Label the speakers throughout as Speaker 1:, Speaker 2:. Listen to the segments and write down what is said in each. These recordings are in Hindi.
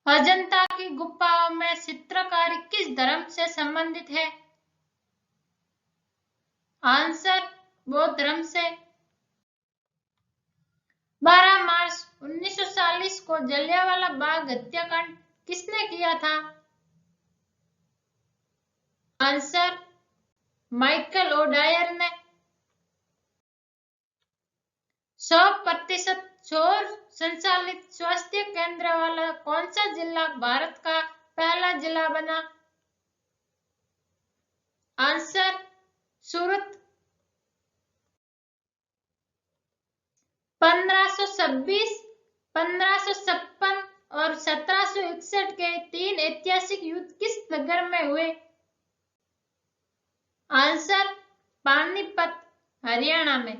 Speaker 1: अजंता की गुफाओं में चित्रकारी किस धर्म से संबंधित है? आंसर बौद्ध धर्म से। 12 मार्च 1940 को जलियांवाला बाग हत्याकांड किसने किया था? आंसर माइकल ओडायर ने। 100% सौर संचालित स्वास्थ्य केंद्र वाला कौन सा जिला भारत का पहला जिला बना? आंसर सूरत। 1526, 1556 और 1761 के 3 ऐतिहासिक युद्ध किस नगर में हुए? आंसर पानीपत, हरियाणा में।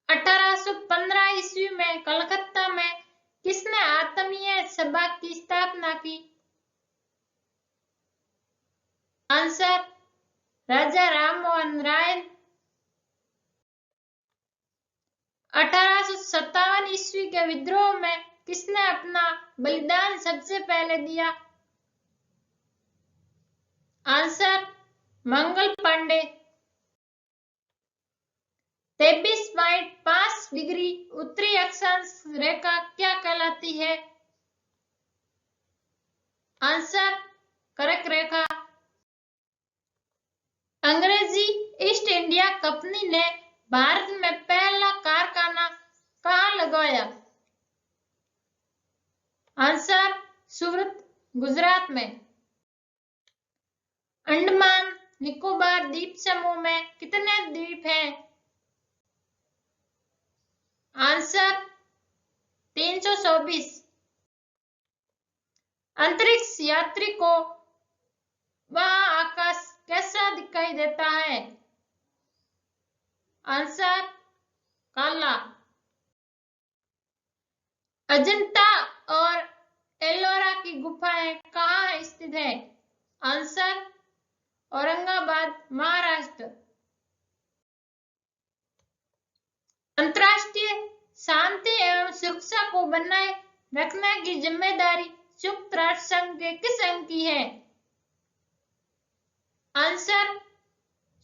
Speaker 1: 1815 ईस्वी में कलकत्ता में किसने आत्मीय सभा की स्थापना की? आंसर राजा राममोहन राय। 1857 ईस्वी के विद्रोह में किसने अपना बलिदान सबसे पहले दिया? आंसर मंगल पांडे। 23.5 डिग्री उत्तरी अक्षांश रेखा क्या कहलाती है? आंसर कर्क रेखा। अंग्रेजी ईस्ट इंडिया कंपनी ने भारत में पहला कारखाना कहाँ लगवाया? आंसर सूरत, गुजरात में। अंडमान निकोबार द्वीप समूह में कितने द्वीप हैं? आंसर 324। अंतरिक्ष यात्री को वहां आकाश कैसा दिखाई देता है? आंसर काला। अजंता और एलोरा की गुफाएं कहाँ स्थित है? आंसर औरंगाबाद, महाराष्ट्र। अंतर्राष्ट्रीय शांति एवं सुरक्षा को बनाए रखने की जिम्मेदारी संयुक्त राष्ट्र संघ के किस अंग की है? आंसर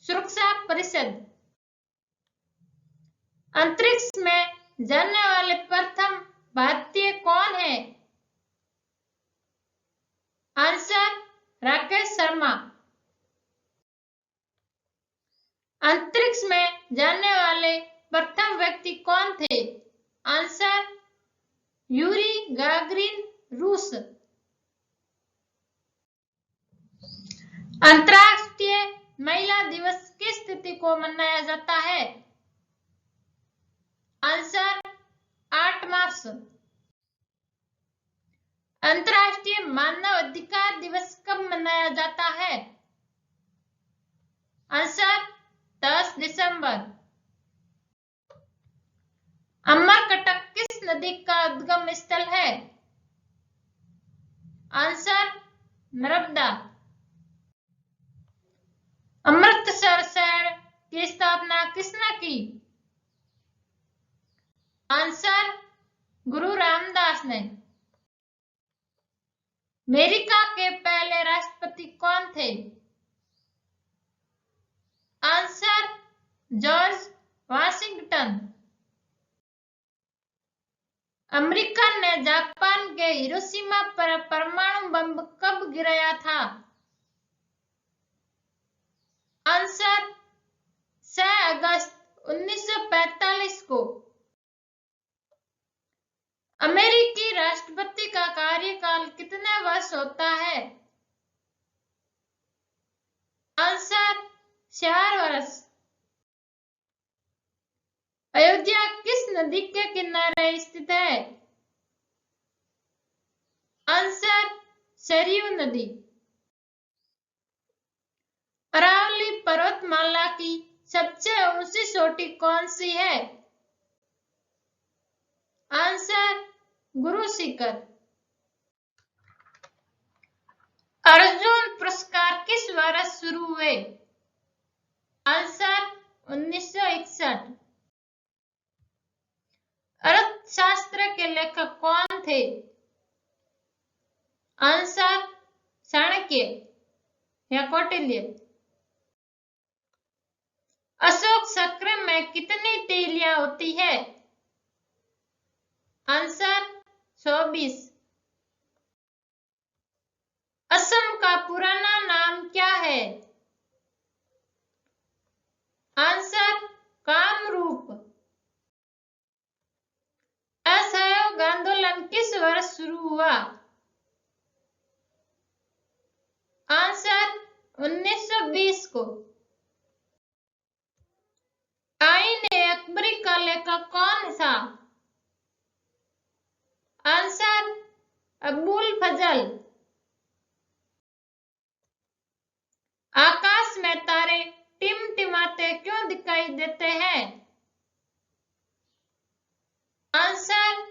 Speaker 1: सुरक्षा परिषद। अंतरिक्ष में जाने वाले प्रथम भारतीय कौन है? आंसर राकेश शर्मा। अंतरिक्ष में जाने वाले प्रथम व्यक्ति कौन थे? आंसर यूरी गागरिन, रूस। अंतर्राष्ट्रीय महिला दिवस किस तिथि को मनाया जाता है? आंसर 8 मार्च। अंतर्राष्ट्रीय मानव अधिकार दिवस कब मनाया जाता है? आंसर 10 दिसंबर। अमरकटक किस नदी का उद्गम स्थल है? आंसर नर्मदा। अमृतसर शहर की स्थापना किसने की? आंसर गुरु रामदास ने। अमेरिका के पहले राष्ट्रपति कौन थे? Answer George Washington. अमेरिका ने जापान के हिरोशिमा पर परमाणु बम कब गिराया था? आंसर 6 अगस्त 1945 को। अमेरिकी राष्ट्रपति का कार्यकाल कितने वर्ष होता है? आंसर 4 वर्ष। अयोध्या किस नदी के किनारे स्थित है? आंसर सरयू नदी। अरावली पर्वतमाला की सबसे ऊंची चोटी कौन सी है? आंसर गुरु शिखर। अर्जुन पुरस्कार किस वर्ष शुरू हुए? आंसर 1961। अर्थशास्त्र थे? आंसर चाणक्य या कौटिल्य। अशोक चक्र में कितनी तीलियां होती है? आंसर 24। असम का पुराना नाम क्या है? आंसर कामरूप। असहयोग आंदोलन किस वर्ष शुरू हुआ? आंसर 1920 को। आईन-ए-अकबरी का लेखक कौन था? आंसर अबुल फजल। आकाश में तारे टिमटिमाते क्यों दिखाई देते हैं? आंसर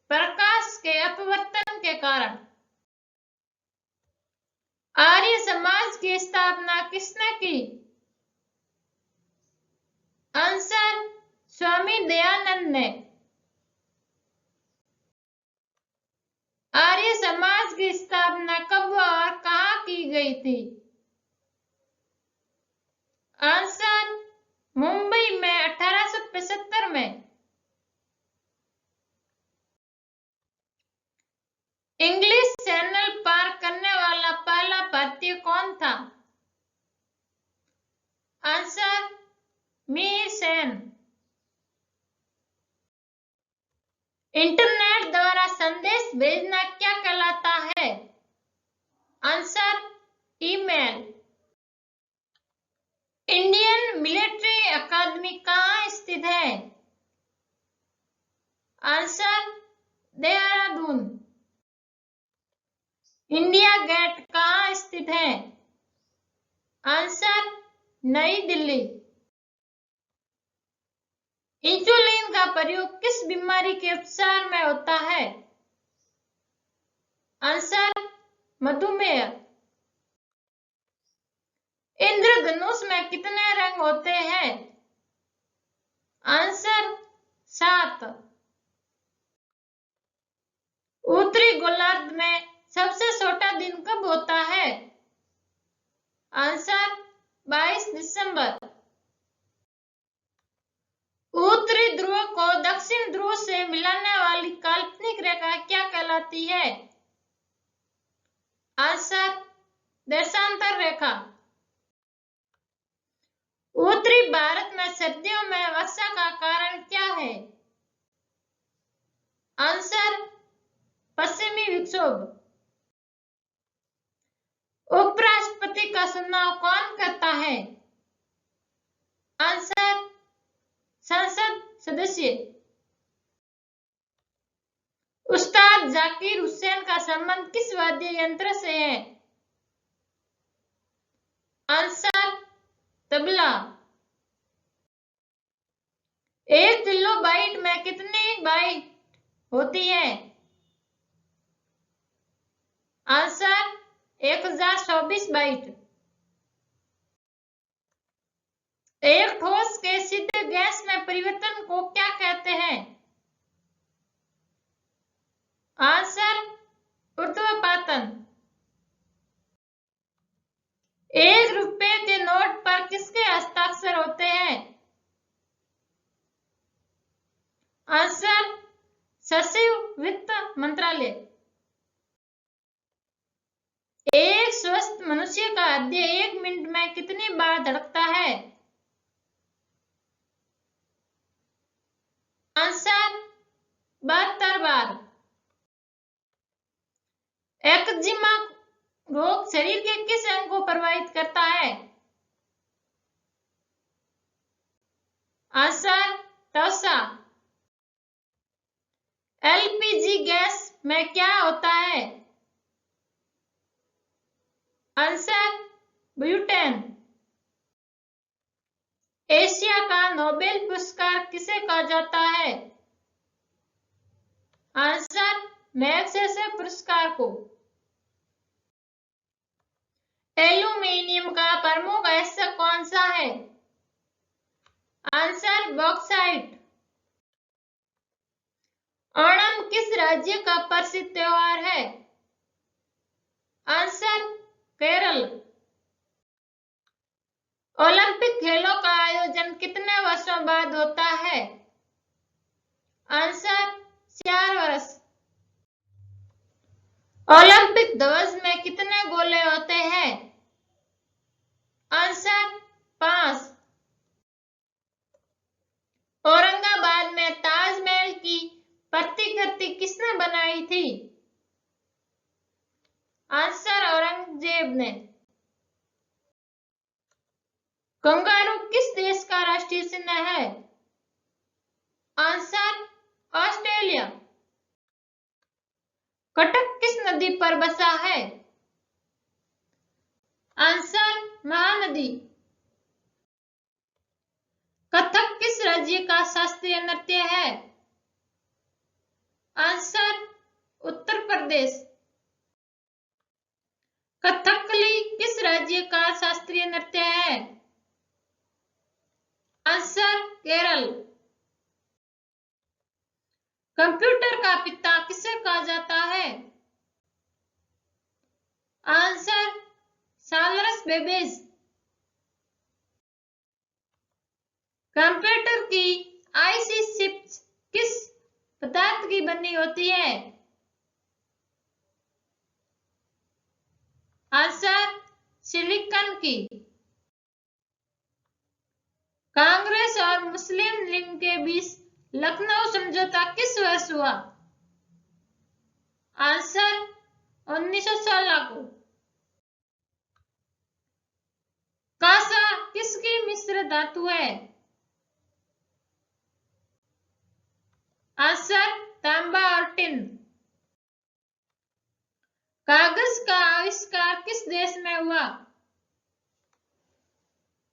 Speaker 1: प्रकाश के अपवर्तन के कारण। आर्य समाज की स्थापना किसने की? आंसर स्वामी दयानंद ने। आर्य समाज की स्थापना कब और कहाँ की गई थी? आंसर मुंबई में 1875 में। इंग्लिश चैनल पार करने वाला पहला भारतीय कौन था? आंसर मीर सेन। इंटरनेट द्वारा संदेश भेजना क्या कहलाता है? Answer email. इंडियन मिलिट्री अकादमी कहाँ स्थित है? आंसर देहरादून। इंडिया गेट कहाँ स्थित है? आंसर नई दिल्ली। इंसुलिन का प्रयोग किस बीमारी के उपचार में होता है? आंसर मधुमेह। इंद्रधनुष में कितने रंग होते हैं? आंसर 7। उत्तरी गोलार्ध में सबसे छोटा दिन कब होता है? आंसर 22 दिसंबर। उत्तरी ध्रुव को दक्षिण ध्रुव से मिलाने वाली काल्पनिक रेखा क्या कहलाती है? आंसर देशांतर रेखा। उत्तरी भारत में सर्दियों में वर्षा का कारण क्या है? आंसर पश्चिमी विक्षोभ। उपराष्ट्रपति का चुनाव कौन करता है? आंसर संसद सदस्य। उस्ताद जाकिर हुसैन का संबंध किस वाद्य यंत्र से है? आंसर तबला। 1 किलोबाइट में कितनी बाइट होती है? Answer 1024 byte. एक ठोस के सिद्ध गैस में परिवर्तन को क्या कहते हैं? आंसर ऊर्ध्वपातन। 1 रुपए के नोट पर किसके हस्ताक्षर होते हैं? आंसर सचिव वित्त मंत्रालय। एक स्वस्थ मनुष्य का हृदय 1 मिनट में कितनी बार धड़कता है? आंसर 72 बार। एक्जिमा रोग शरीर के किस अंग को प्रभावित करता है? आंसर त्वचा। एलपीजी गैस में क्या होता है? Answer butane. एशिया का नोबेल पुरस्कार किसे कहा जाता है? आंसर मैग्सेसे पुरस्कार को। एल्यूमीनियम का प्रमुख हिस्सा कौन सा है? Answer bauxite. ओणम किस राज्य का प्रसिद्ध त्योहार है? आंसर केरल। ओलंपिक खेलों का आयोजन कितने वर्षों बाद होता है? आंसर 4 वर्ष। ओलंपिक ध्वज में कितने गोले होते हैं? आंसर 5। औरंगाबाद में ताजमहल की प्रतिकृति किसने बनाई थी? आंसर औरंगजेब ने। कंगारू किस देश का राष्ट्रीय चिन्ह है? Answer Australia. कटक किस नदी पर बसा है? आंसर महानदी। कथक किस राज्य का शास्त्रीय नृत्य है? आंसर उत्तर प्रदेश। कथकली किस राज्य का शास्त्रीय नृत्य है? आंसर केरल। कंप्यूटर का पिता किसे कहा जाता है? Answer Charles Babbage. कंप्यूटर की आईसी चिप्स किस पदार्थ की बनी होती है? आंसर सिलिकॉन की। कांग्रेस और मुस्लिम लीग के बीच लखनऊ समझौता किस वर्ष हुआ? आंसर 1916 को। कांसा किसकी मिश्र धातु है? आंसर तांबा और टिन। कागज का आविष्कार किस देश में हुआ?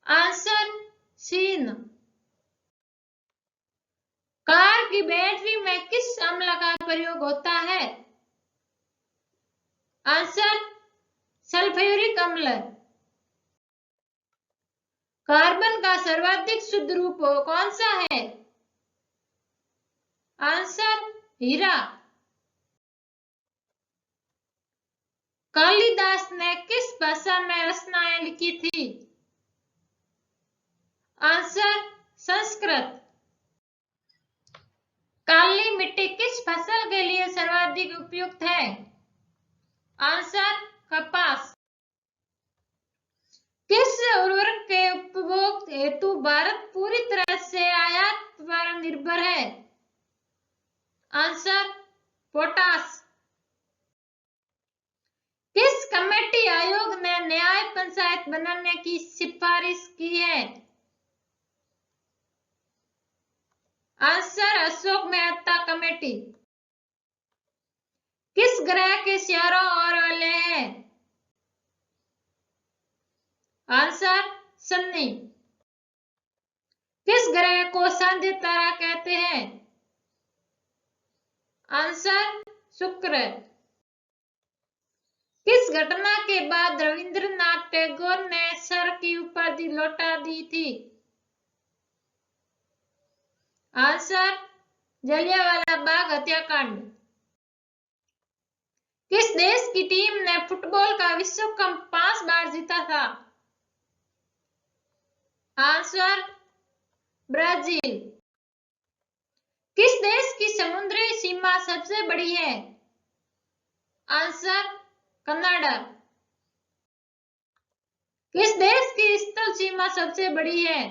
Speaker 1: आंसर चीन। कार की बैटरी में किस अम्ल का प्रयोग होता है? आंसर सल्फ्यूरिक अम्ल। कार्बन का सर्वाधिक शुद्ध रूप कौन सा है? आंसर हीरा। कालिदास ने किस भाषा में रचनाएं लिखी थी? आंसर संस्कृत। काली मिट्टी किस फसल के लिए सर्वाधिक उपयुक्त है? आंसर कपास। किस उर्वरक के उपभोग हेतु भारत पूरी तरह से आयात पर निर्भर है? Answer potash. किस कमेटी आयोग ने न्याय पंचायत बनाने की सिफारिश की है? Answer Ashok Mehta committee. किस ग्रह के चारों ओर वाले हैं? आंसर शनि। किस ग्रह को सांध्य तारा कहते हैं? आंसर शुक्र। किस घटना के बाद रविंद्रनाथ टैगोर ने सर की उपाधि लौटा दी थी? आंसर जलियांवाला बाग हत्याकांड। किस देश की टीम ने फुटबॉल का विश्व कप 5 बार जीता था? Answer Brazil. किस देश की समुद्री सीमा सबसे बड़ी है? Answer Canada. किस देश की स्थल सीमा सबसे बड़ी है?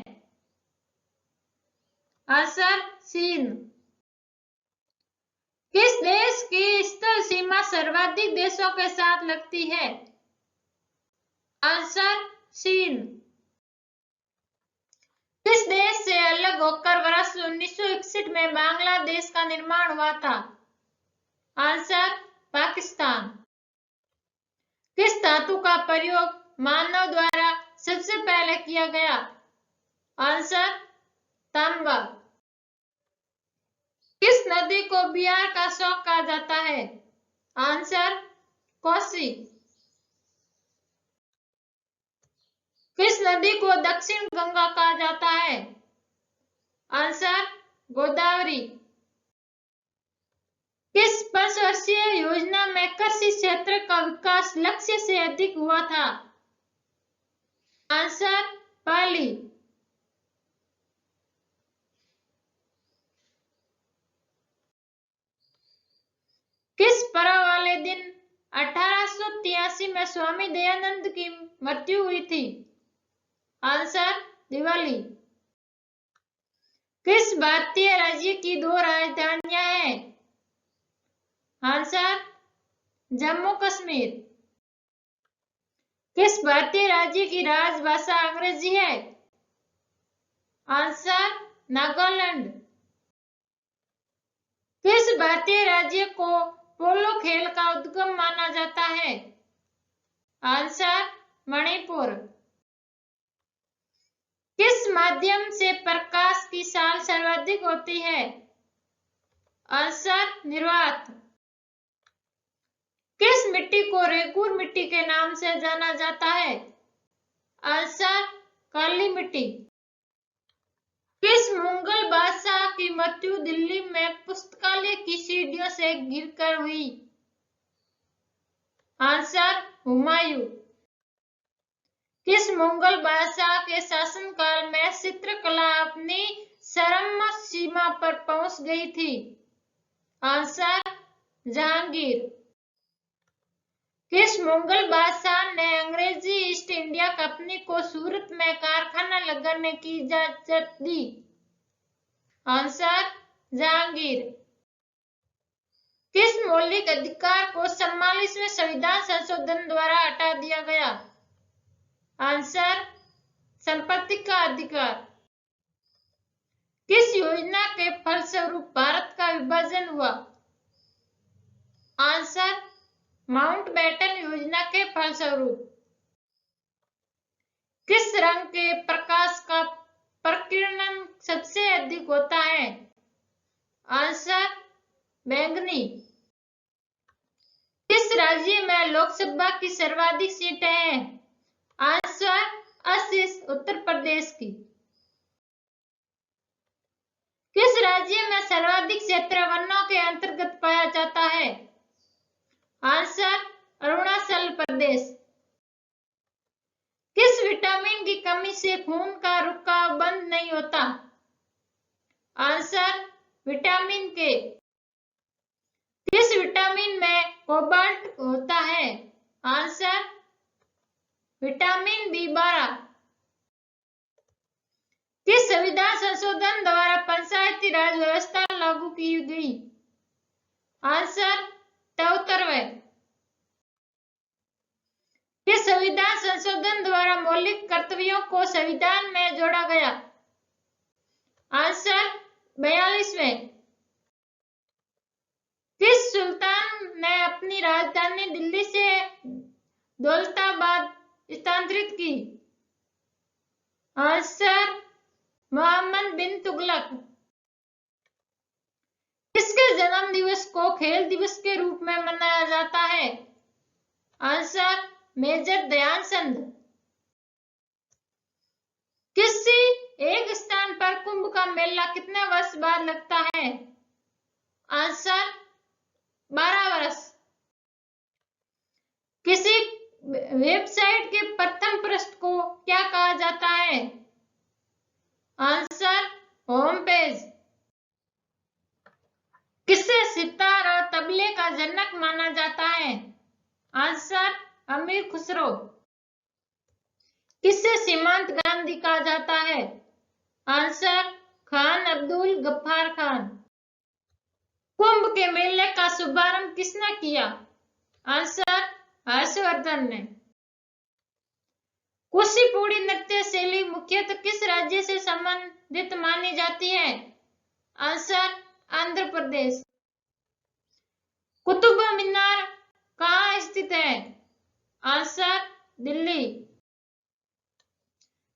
Speaker 1: आंसर चीन। किस देश की स्थल सीमा सर्वाधिक देशों के साथ लगती है? आंसर चीन। किस देश से अलग होकर वर्ष 1961 में बांग्लादेश का निर्माण हुआ था? आंसर पाकिस्तान। किस धातु का प्रयोग मानव द्वारा सबसे पहले किया गया? आंसर तांबा। किस नदी को बिहार का शौक कहा जाता है? आंसर कोसी। किस नदी को दक्षिण गंगा कहा जाता है? आंसर गोदावरी। किस 5 वर्षीय योजना में कृषि क्षेत्र का विकास लक्ष्य से अधिक हुआ था? आंसर पहली। किस पर्व वाले दिन 1883 में स्वामी दयानंद की मृत्यु हुई थी? आंसर दिवाली। किस भारतीय राज्य की 2 राजधानियां हैं? आंसर जम्मू कश्मीर। किस भारतीय राज्य की राजभाषा अंग्रेजी है? आंसर नागालैंड। किस भारतीय राज्य को पोलो खेल का उद्गम माना जाता है? आंसर मणिपुर। किस माध्यम से प्रकाश की साल सर्वाधिक होती है? आंसर निर्वात। किस मिट्टी को रेगूर मिट्टी के नाम से जाना जाता है? आंसर काली मिट्टी। किस मुगल बादशाह की मृत्यु दिल्ली में पुस्तकालय की सीढ़ियों से गिरकर हुई? आंसर हुमायूं। किस मुगल बादशाह के शासनकाल में चित्रकला अपनी चरम सीमा पर पहुंच गई थी? आंसर जहांगीर। किस मुगल बादशाह ने अंग्रेजी ईस्ट इंडिया कंपनी को सूरत में कारखाना लगाने की इजाजत दी? आंसर जहांगीर। किस मौलिक अधिकार को 44वें संविधान संशोधन द्वारा हटा दिया गया? आंसर संपत्ति का अधिकार। किस योजना के फलस्वरूप भारत का विभाजन हुआ? आंसर माउंटबेटन योजना के फलस्वरूप। किस रंग के प्रकाश का प्रकीर्णन सबसे अधिक होता है? आंसर बैंगनी। किस राज्य में लोकसभा की सर्वाधिक सीटें हैं? आंसर 80 उत्तर प्रदेश की। किस राज्य में सर्वाधिक क्षेत्र वनों के अंतर्गत पाया जाता है? आंसर अरुणाचल प्रदेश। किस विटामिन की कमी से खून का रुकाव बंद नहीं होता? आंसर विटामिन के। किस विटामिन में कोबाल्ट होता है? Answer vitamin B12। किस संविधान संशोधन द्वारा पंचायती राज व्यवस्था लागू की गई? आंसर 73वें। किस संविधान संशोधन द्वारा मौलिक कर्तव्यों को संविधान में जोड़ा गया? आंसर 42वें। किस सुल्तान ने अपनी राजधानी दिल्ली से दौलताबाद स्थानांतरित की? आंसर मोहम्मद बिन तुगलक। किसके जन्म दिवस को खेल दिवस के रूप में मनाया जाता है? Answer major Dhyan Chand. किसी एक स्थान पर कुंभ का मेला कितने वर्ष बाद लगता है? आंसर 12 वर्ष। किसी वेबसाइट के प्रथम पृष्ठ को क्या कहा जाता है? Answer home page. किसे सितार और तबले का जनक माना जाता है? आंसर अमीर खुसरो। किसे सीमांत गांधी कहा जाता है? आंसर खान अब्दुल गफ्फार खान। कुंभ के मेले का शुभारंभ किसने किया? आंसर हर्षवर्धन ने। कुचिपुड़ी नृत्य शैली मुख्यतः किस राज्य से संबंधित मानी जाती है? आंसर आंध्र प्रदेश। कुतुब मीनार कहाँ स्थित है? आंसर दिल्ली।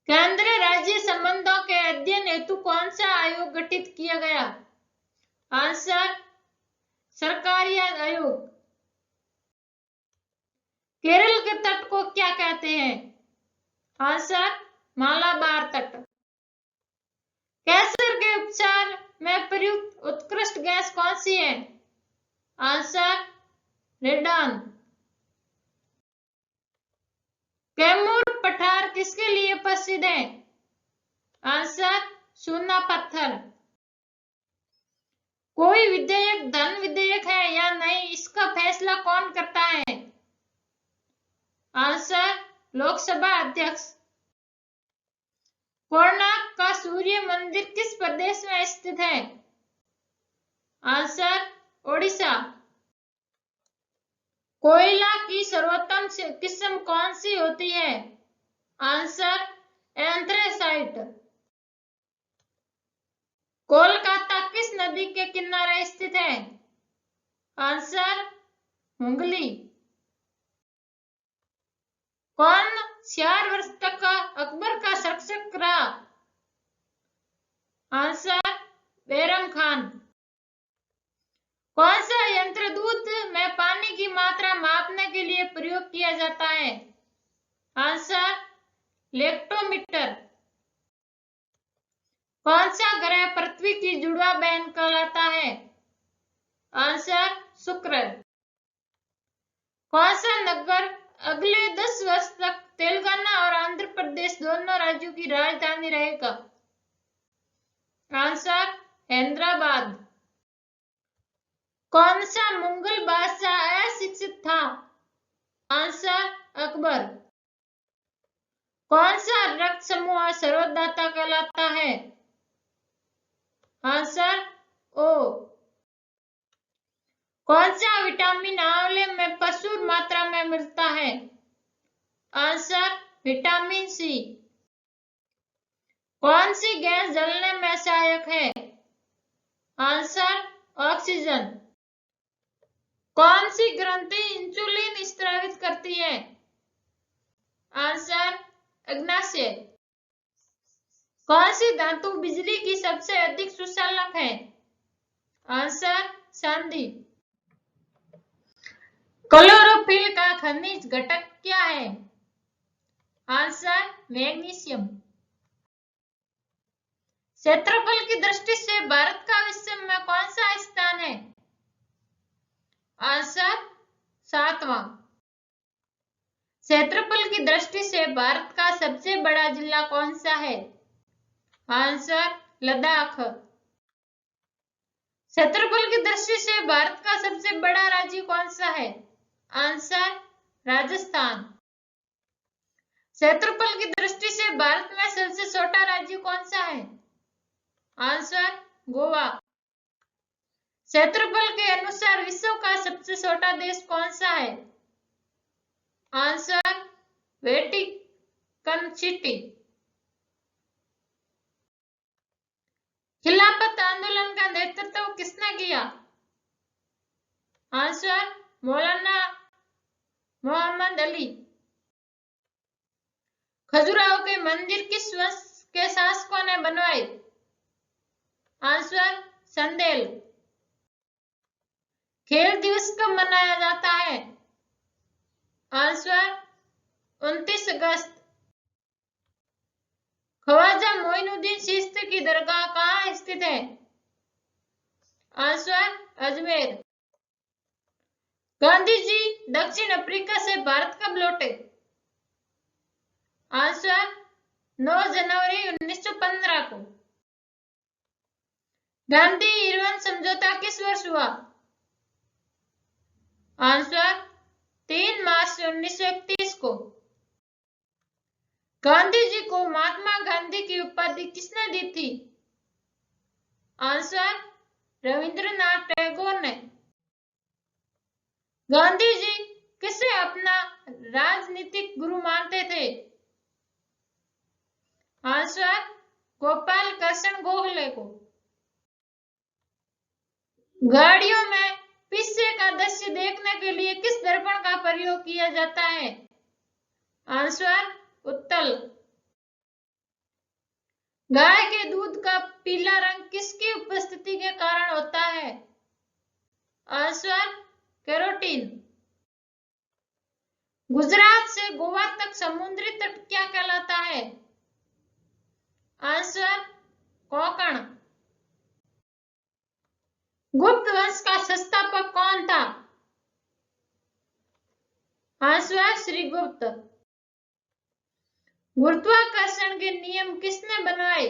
Speaker 1: केंद्र राज्य संबंधों के अध्ययन हेतु कौन सा आयोग गठित किया गया? आंसर सरकारी आयोग। केरल के तट को क्या कहते हैं? आंसर मालाबार तट। कैंसर के उपचार में प्रयुक्त उत्कृष्ट गैस कौन सी है? Answer radon. कैमूर पठार किसके लिए प्रसिद्ध है? आंसर सोना पत्थर। कोई विधेयक धन विधेयक है या नहीं, इसका फैसला कौन करता है? आंसर लोकसभा अध्यक्ष। कोणार्क का सूर्य मंदिर किस प्रदेश में स्थित है? आंसर ओडिशा। कोयला की सर्वोत्तम किस्म कौन सी होती है? Answer anthracite. कोलकाता किस नदी के किनारे स्थित है? आंसर हुगली। कौन 4 वर्ष तक अकबर का संरक्षक रहा? आंसर बैरम खान। कौन सा यंत्र दूध में पानी की मात्रा मापने के लिए प्रयोग किया जाता है? Answer lactometer. कौन सा ग्रह पृथ्वी की जुड़वा बहन कहलाता है? आंसर शुक्र। कौन सा नगर अगले 10 वर्ष तक तेलंगाना और आंध्र प्रदेश दोनों राज्यों की राजधानी रहेगा? आंसर हैदराबाद। कौन सा मुगल बादशाह अशिक्षित था? आंसर अकबर। कौन सा रक्त समूह सर्वदाता कहलाता है? आंसर ओ। कौन सा विटामिन आंवले में प्रचुर मात्रा में मिलता है? Answer vitamin C. कौन सी गैस जलने में सहायक है? Answer oxygen. कौन सी ग्रंथि इंसुलिन स्रावित करती है? आंसर अग्नाशय। कौन सी धातु बिजली की सबसे अधिक सुचालक है? आंसर चांदी। क्लोरोफिल का खनिज घटक क्या है? Answer magnesium. क्षेत्रफल की दृष्टि से भारत का विश्व में कौन सा स्थान है? आंसर 7वां। क्षेत्रफल की दृष्टि से भारत का सबसे बड़ा जिला कौन सा है? आंसर लद्दाख। क्षेत्रफल की दृष्टि से भारत का सबसे बड़ा राज्य कौन सा है? आंसर राजस्थान। क्षेत्रफल की दृष्टि से भारत में सबसे छोटा राज्य कौन सा है? आंसर गोवा। क्षेत्रफल के अनुसार विश्व का सबसे छोटा देश कौन सा है? Answer Vatican city. खिलाफत आंदोलन का नेतृत्व किसने किया? आंसर मौलाना मोहम्मद अली। खजुराहो के मंदिर किस वंश के शासकों ने बनवाए? आंसर चंदेल। खेल दिवस कब मनाया जाता है? आंसर 29 अगस्त। ख्वाजा मोइनुद्दीन चिश्ती की दरगाह कहाँ स्थित है? आंसर अजमेर। गांधी जी दक्षिण अफ्रीका से भारत कब लौटे? आंसर 9 जनवरी 1915 को। गांधी इरविन समझौता किस वर्ष हुआ? आंसर 3 मार्च 1931 को। गांधी जी को महात्मा गांधी की उपाधि किसने दी थी? आंसर रविंद्रनाथ टैगोर ने। गांधी जी किसे अपना राजनीतिक गुरु मानते थे? आंसर गोपाल कृष्ण गोखले को। गाड़ियों में पीछे का दृश्य देखने के लिए किस दर्पण का प्रयोग किया जाता है? आंसर उत्तल। गाय के दूध का पीला रंग किसकी उपस्थिति के कारण होता है? Answer carotene. गुजरात से गोवा तक समुद्री तट क्या कहलाता है? आंसर कोंकण। गुप्त वंश का संस्थापक कौन था? श्रीगुप्त। गुरुत्वाकर्षण के नियम किसने बनवाए?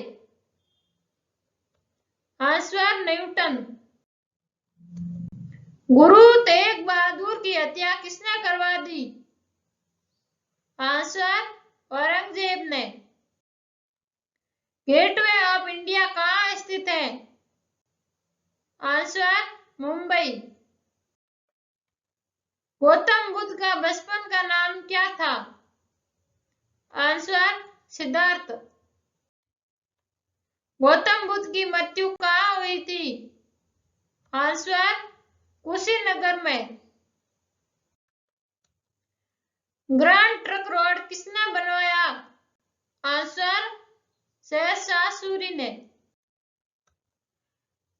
Speaker 1: Answer Newton. गुरु तेग बहादुर की हत्या किसने करवा दी? आंसर औरंगजेब ने। गेटवे ऑफ इंडिया कहाँ स्थित है? आंसर मुंबई। गौतम बुद्ध का बचपन का नाम क्या था? आंसर सिद्धार्थ। गौतम बुद्ध की मृत्यु कहाँ हुई थी? आंसर कुशीनगर में। ग्रैंड ट्रंक रोड किसने बनवाया? आंसर शेरशाह सूरी ने।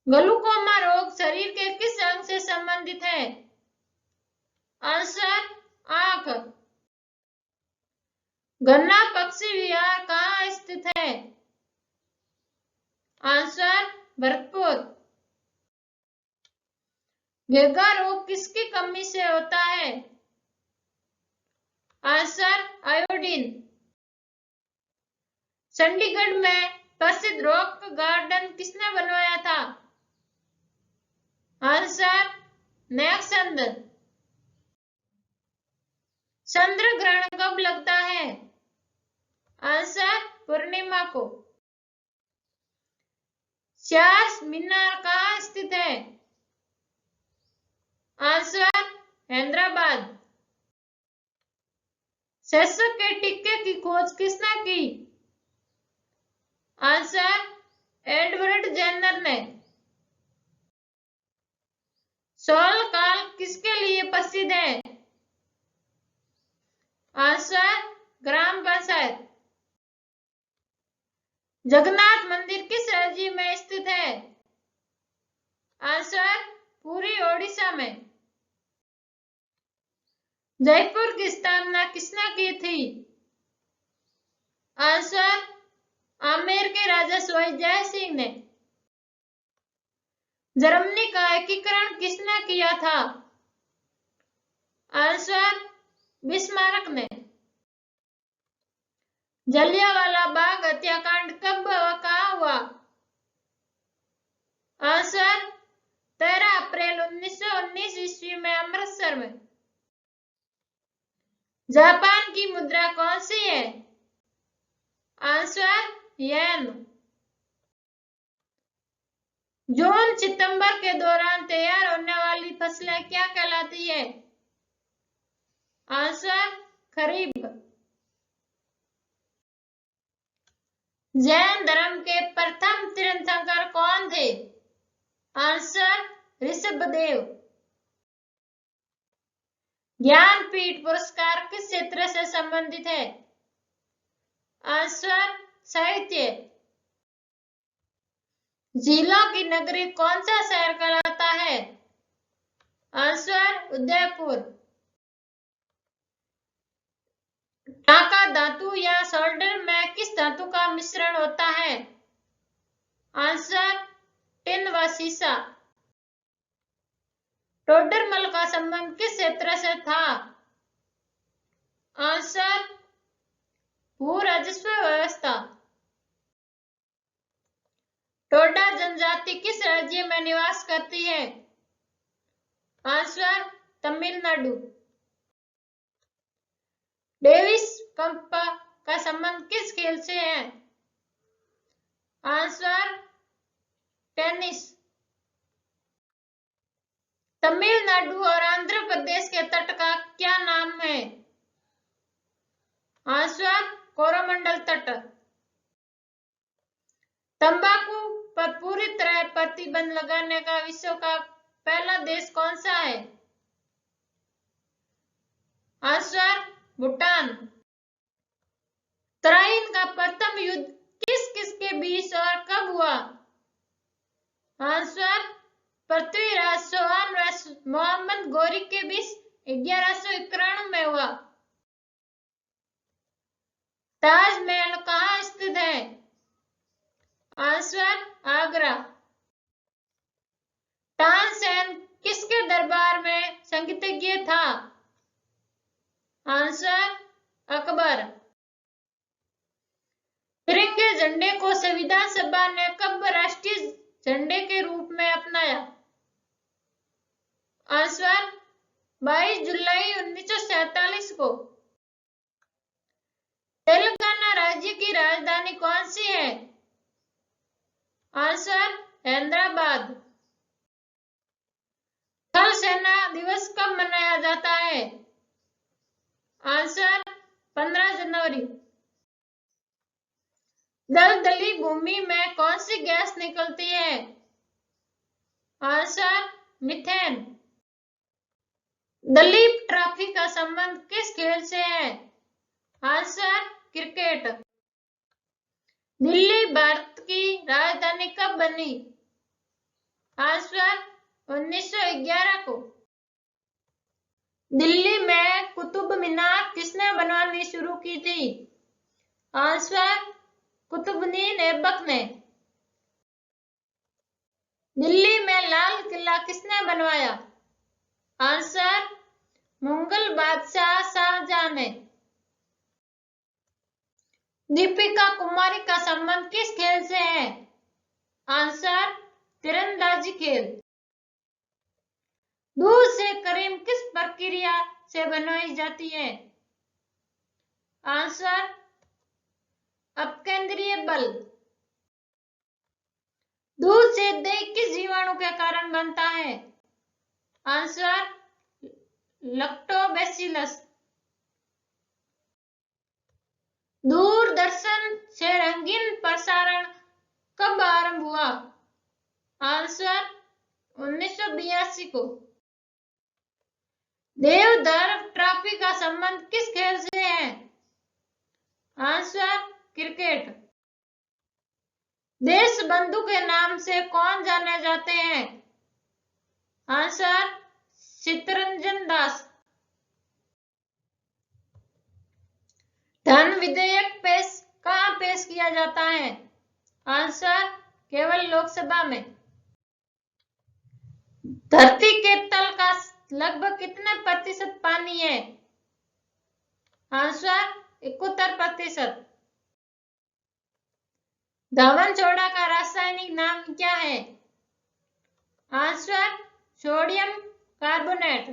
Speaker 1: ग्लूकोमा रोग शरीर के किस अंग से संबंधित है? आंसर आंख। गन्ना पक्षी विहार कहाँ स्थित है? आंसर भरतपुर। घेगा रोग किसकी कमी से होता है? Answer iodine. चंडीगढ़ में प्रसिद्ध रॉक गार्डन किसने बनवाया था? आंसर नेक्संद। चंद्र ग्रहण कब लगता है? आंसर पूर्णिमा को। चार मीनार कहाँ स्थित है? आंसर हैदराबाद। शीर्षक के टिक्के की खोज किसने की? आंसर एडवर्ड जेनर ने। सोल काल किसके लिए प्रसिद्ध है? आंसर ग्राम पंचायत। जगन्नाथ मंदिर किस राज्य में स्थित है? आंसर पूरी ओडिशा में। जयपुर की स्थापना किसने की थी? आंसर आमेर के राजा सवाई जय सिंह ने। जर्मनी का एकीकरण किसने किया था? आंसर बिस्मार्क ने। जलियांवाला बाग हत्याकांड कब व कहाँ हुआ? आंसर 13 अप्रैल 1919 ईस्वी में अमृतसर में। जापान की मुद्रा कौन सी है? आंसर येन। जून सितंबर के दौरान तैयार होने वाली फसलें क्या कहलाती है? आंसर खरीफ। जैन धर्म के प्रथम तीर्थंकर कौन थे? आंसर ऋषभदेव। ज्ञानपीठ पुरस्कार किस क्षेत्र से संबंधित है? आंसर साहित्य। झीलों की नगरी कौन सा शहर कहलाता है? आंसर उदयपुर। टाका धातु या सोल्डर में किस धातु का मिश्रण होता है? आंसर टिन व सीसा। टोडरमल का संबंध किस क्षेत्र से था? आंसर भू राजस्व व्यवस्था। टोडा जनजाति किस राज्य में निवास करती है? आंसर तमिलनाडु। डेविस कप का संबंध किस खेल से है? Answer tennis. तमिलनाडु और आंध्र प्रदेश के तट का क्या नाम है? आंसर कोरोमंडल तट। तंबाकू पर पूरी तरह प्रतिबंध लगाने का विश्व का पहला देश कौन सा है? आंसर भूटान। तराइन का प्रथम युद्ध किस किस के बीच और कब हुआ? आंसर पृथ्वीराज चौहान व मोहम्मद गौरी के बीच 1191 में हुआ। ताजमहल कहाँ स्थित है? आंसर आगरा। तानसेन किसके दरबार में संगीतज्ञ था? आंसर अकबर। तिरंगे झंडे को संविधान सभा ने कब राष्ट्रीय झंडे के रूप में अपनाया? आंसर 22 जुलाई 1947 को। तेलंगाना राज्य की राजधानी कौन सी है? आंसर हैदराबाद। थल सेना दिवस कब मनाया जाता है? आंसर 15 जनवरी। दलदली भूमि में कौन सी गैस निकलती है? Answer methane. दलीप ट्रॉफी का संबंध किस खेल से है? Answer cricket. दिल्ली भारत की राजधानी कब बनी? आंसर 1911 को। दिल्ली में कुतुब मीनार किसने बनवानी शुरू की थी? आंसर कुतुबुद्दीन ऐबक ने। दिल्ली में लाल किला किसने बनवाया? आंसर मुगल बादशाह शाहजहां ने। दीपिका कुमारी का संबंध किस खेल से है? आंसर तीरंदाजी खेल। दूध से क्रीम किस प्रक्रिया से बनाई जाती है? आंसर अपकेंद्रीय बल। दूध से दही किस जीवाणु के कारण बनता है? Answer lactobacillus. दूरदर्शन से रंगीन प्रसारण कब आरंभ हुआ? आंसर 1982 को। देवधर ट्रॉफी का संबंध किस खेल से है? Answer cricket. देश बंधु के नाम से कौन जाने जाते हैं? आंसर चित्तरंजन दास। धन विधेयक कहाँ पेश किया जाता है? आंसर केवल लोकसभा में। धरती के तल का लगभग कितने प्रतिशत पानी है? आंसर 71%। धवन सोडा का रासायनिक नाम क्या है? Answer sodium carbonate.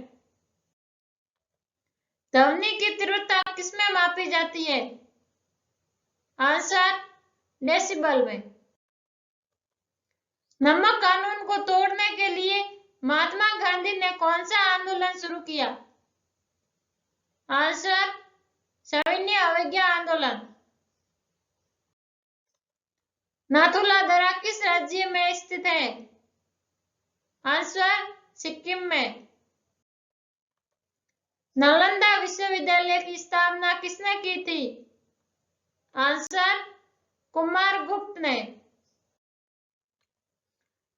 Speaker 1: ध्वनि की तीव्रता किसमें मापी जाती है? आंसर डेसिबल में। नमक कानून को तोड़ने के लिए महात्मा गांधी ने कौन सा आंदोलन शुरू किया? आंसर सविनय अवज्ञा आंदोलन। नाथुला दर्रा किस राज्य में स्थित है? आंसर सिक्किम में। नालंदा विश्वविद्यालय की स्थापना किसने की थी? आंसर कुमारगुप्त ने।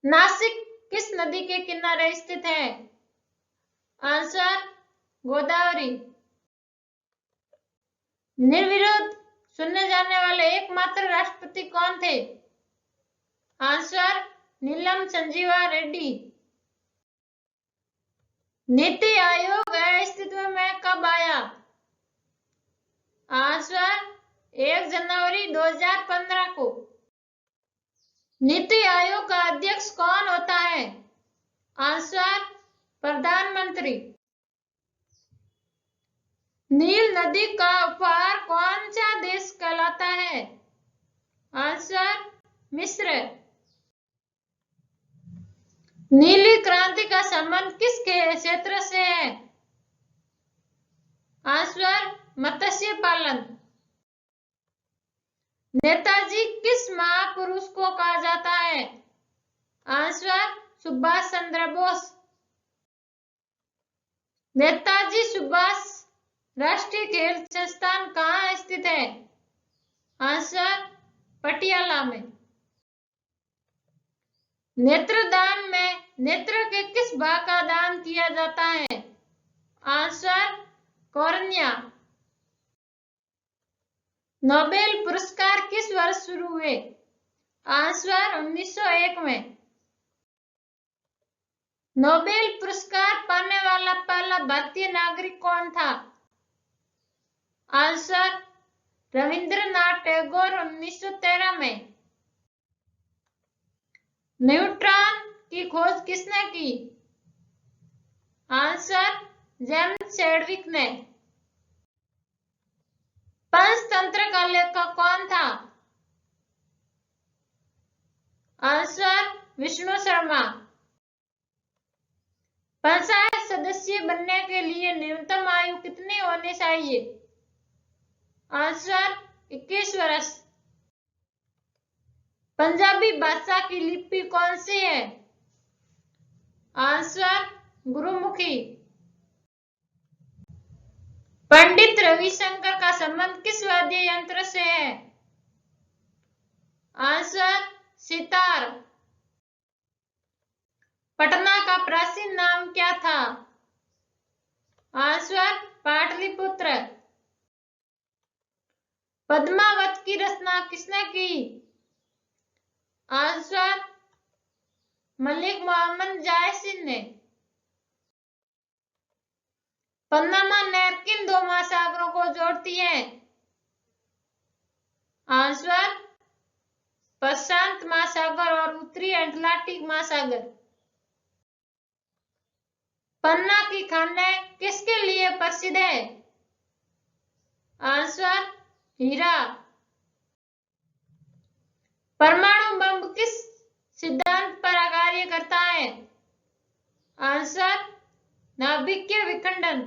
Speaker 1: नासिक किस नदी के किनारे स्थित है? आंसर गोदावरी। निर्विरोध चुने जाने वाले एकमात्र राष्ट्रपति कौन थे? आंसर नीलम संजीवा रेड्डी। नीति आयोग अस्तित्व में कब आया? आंसर 1 जनवरी 2015 को। नीति आयोग का अध्यक्ष कौन होता है? आंसर प्रधानमंत्री। नील नदी का उपहार कौन सा देश कहलाता है? आंसर मिस्र। नीली क्रांति का संबंध किस क्षेत्र से है? आंसर मत्स्य पालन। नेताजी किस महापुरुष को कहा जाता है? आंसर सुभाष चंद्र बोस। नेताजी सुभाष राष्ट्रीय खेल संस्थान कहाँ स्थित है? आंसर पटियाला में। नेत्रदान में नेत्र के किस भाग का दान किया जाता है? Answer cornea. नोबेल पुरस्कार किस वर्ष शुरू हुए? आंसर 1901 में। नोबेल पुरस्कार पाने वाला पहला भारतीय नागरिक कौन था? आंसर रविंद्रनाथ टैगोर 1913 में। न्यूट्रॉन की खोज किसने की? आंसर जेम्स चैडविक ने। पंचतंत्र का लेखक कौन था? आंसर विष्णु शर्मा। पंचायत सदस्य बनने के लिए न्यूनतम आयु कितनी होनी चाहिए? आंसर 21 वर्ष। पंजाबी भाषा की लिपि कौन सी है? आंसर गुरुमुखी। पंडित रविशंकर का संबंध किस वाद्य यंत्र से है? आंसर सितार। पटना का प्राचीन नाम क्या था? आंसर पाटलिपुत्र। पद्मावत की रचना किसने की? आंसर मलिक मोहम्मद जायसी ने। पनामा नहर किन दो महासागरों को जोड़ती है? आंसर प्रशांत महासागर और उत्तरी अटलांटिक महासागर। पन्ना की खानें किसके लिए प्रसिद्ध है? आंसर हीरा। परमाणु बम किस सिद्धांत पर कार्य करता है? आंसर नाभिकीय विखंडन।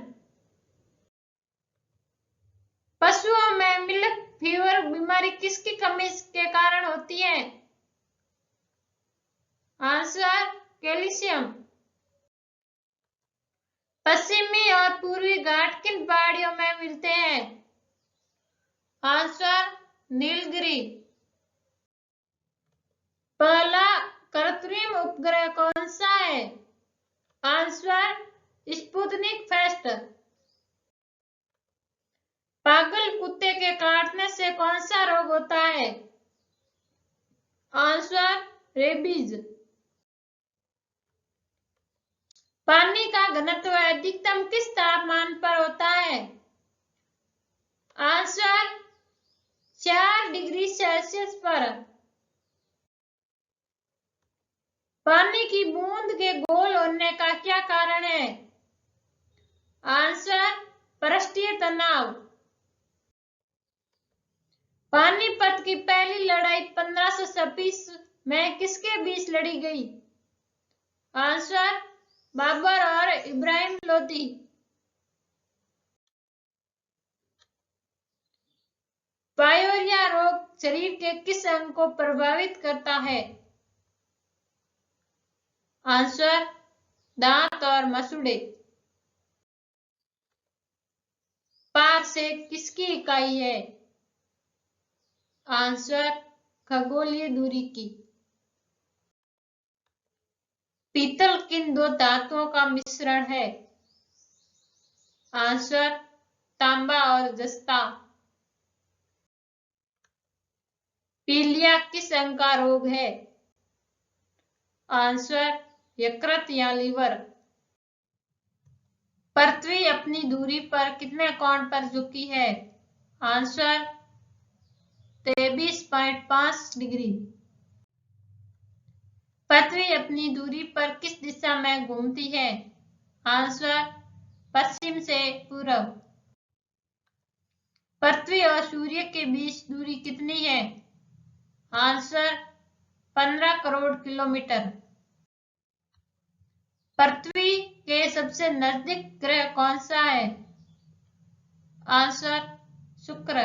Speaker 1: पशुओं में मिल्क फीवर बीमारी किसकी कमी के कारण होती है? Answer calcium. पश्चिमी और पूर्वी घाट किन पहाड़ियों में मिलते हैं? आंसर नीलगिरी। पहला कृत्रिम उपग्रह कौन सा है? Answer Sputnik fest. पागल कुत्ते के काटने से कौन सा रोग होता है? Answer rabies. पानी का घनत्व अधिकतम किस तापमान पर होता है? आंसर 4 डिग्री सेल्सियस पर। पानी की बूंद के गोल होने का क्या कारण है? आंसर पृष्ठीय तनाव। पानीपत की पहली लड़ाई 1526 में किसके बीच लड़ी गई? आंसर बाबर और इब्राहिम लोदी। पायरिया रोग शरीर के किस अंग को प्रभावित करता है? आंसर दांत और मसूड़े। पार से किसकी इकाई है? आंसर खगोलीय दूरी की। पीतल किन दो धातुओं का मिश्रण है? आंसर तांबा और जस्ता। पीलिया किस अंग का रोग है? आंसर यकृत या लीवर। पृथ्वी अपनी दूरी पर कितने कोण पर झुकी है? Answer 23.5 degree. पृथ्वी अपनी दूरी पर किस दिशा में घूमती है? आंसर पश्चिम से पूरब। पृथ्वी और सूर्य के बीच दूरी कितनी है? Answer 15 crore kilometre. पृथ्वी के सबसे नजदीक ग्रह कौन सा है? आंसर शुक्र।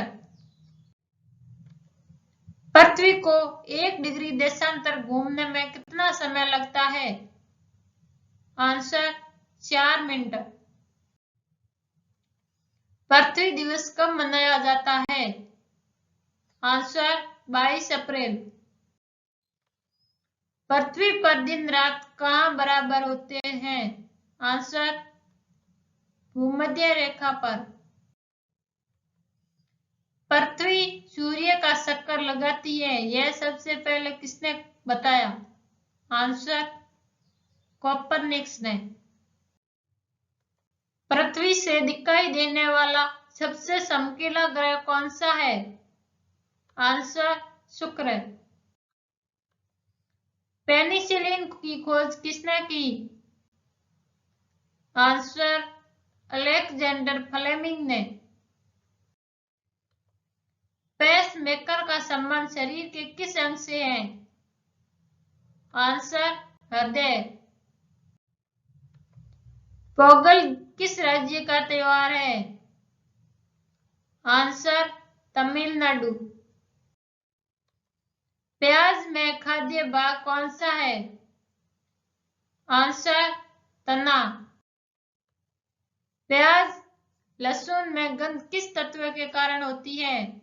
Speaker 1: पृथ्वी को 1 डिग्री देशांतर घूमने में कितना समय लगता है? Answer 4 minute. पृथ्वी दिवस कब मनाया जाता है? आंसर 22 अप्रैल। पृथ्वी पर दिन रात कहाँ बराबर होते हैं? आंसर भूमध्य रेखा पर। पृथ्वी सूर्य का चक्कर लगाती है, यह सबसे पहले किसने बताया? आंसर कोपरनिकस ने। पृथ्वी से दिखाई देने वाला सबसे चमकीला ग्रह कौन सा है? आंसर शुक्र। पेनिसिलिन की खोज किसने की? आंसर अलेक्जेंडर फ्लेमिंग ने। पेस मेकर का संबंध शरीर के किस अंग से है? आंसर हृदय। पोंगल किस राज्य का त्योहार है? आंसर तमिलनाडु। प्याज में खाद्य भाग कौन सा है? आंसर तना। प्याज लहसुन में गंध किस तत्व के कारण होती है?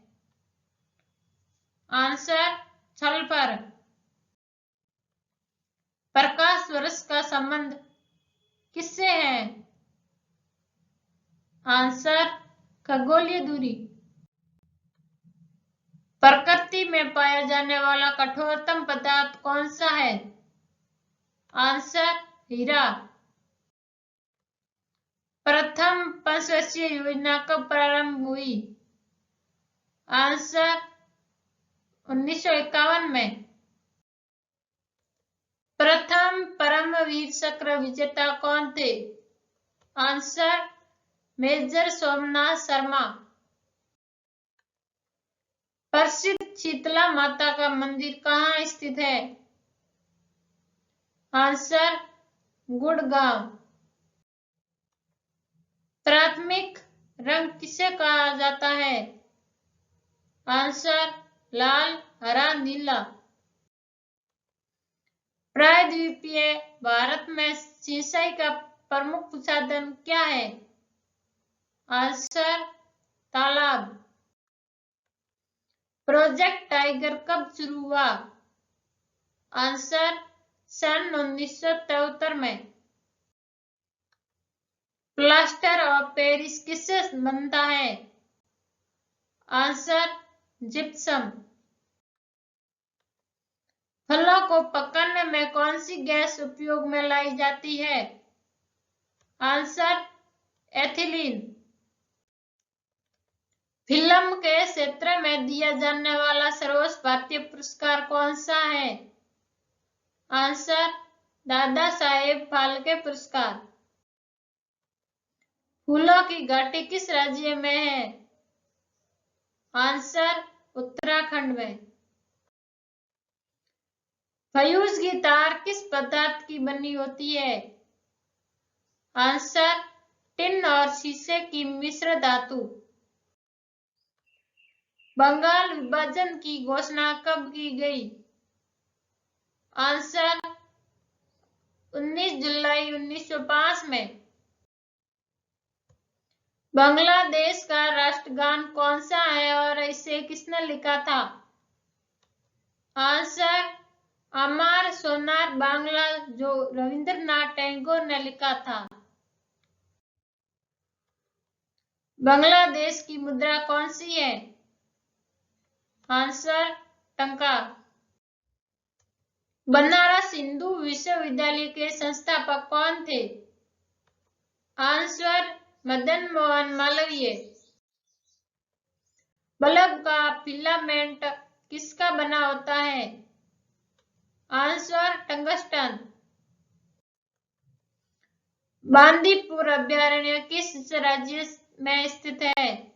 Speaker 1: Answer sulphur. प्रकाश वर्ष का संबंध किससे है? आंसर खगोलीय दूरी। प्रकृति में पाया जाने वाला कठोरतम पदार्थ कौन सा है? आंसर हीरा। प्रथम पंचवर्षीय योजना कब प्रारंभ हुई? आंसर 1951 में। प्रथम परमवीर चक्र विजेता कौन थे? Answer major Somnath Sharma. प्रसिद्ध शीतला माता का मंदिर कहाँ स्थित है? आंसर गुड़गांव। प्राथमिक रंग किसे कहा जाता है? आंसर लाल, हरा, नीला। प्रायद्वीपीय भारत में सिंचाई का प्रमुख साधन क्या है? आंसर तालाब। प्रोजेक्ट टाइगर कब शुरू हुआ? आंसर सन 1973 में। प्लास्टर ऑफ पेरिस किससे बनता है? Answer gypsum. फलों को पकाने में कौन सी गैस उपयोग में लाई जाती है? Answer ethylene. फिल्म के क्षेत्र में दिया जाने वाला सर्वोच्च भारतीय पुरस्कार कौन सा है? आंसर दादा साहेब फाल्के पुरस्कार। फूलों की घाटी किस राज्य में है? आंसर उत्तराखंड में। फ्यूज की तार किस पदार्थ की बनी होती है? आंसर टिन और शीशे की मिश्र धातु। बंगाल विभाजन की घोषणा कब की गई? आंसर 19 जुलाई 1905 में। बांग्लादेश का राष्ट्रगान कौन सा है और इसे किसने लिखा था? आंसर अमर सोनार बांग्ला, जो रविंद्रनाथ टैगोर ने लिखा था। बांग्लादेश की मुद्रा कौन सी है? आंसर टंका। बनारस हिंदू विश्वविद्यालय के संस्थापक कौन थे? आंसर मदन मोहन मालवीय। बल्ब का फिलामेंट किसका बना होता है? Answer tungsten. बांदीपुर अभयारण्य किस राज्य में स्थित है?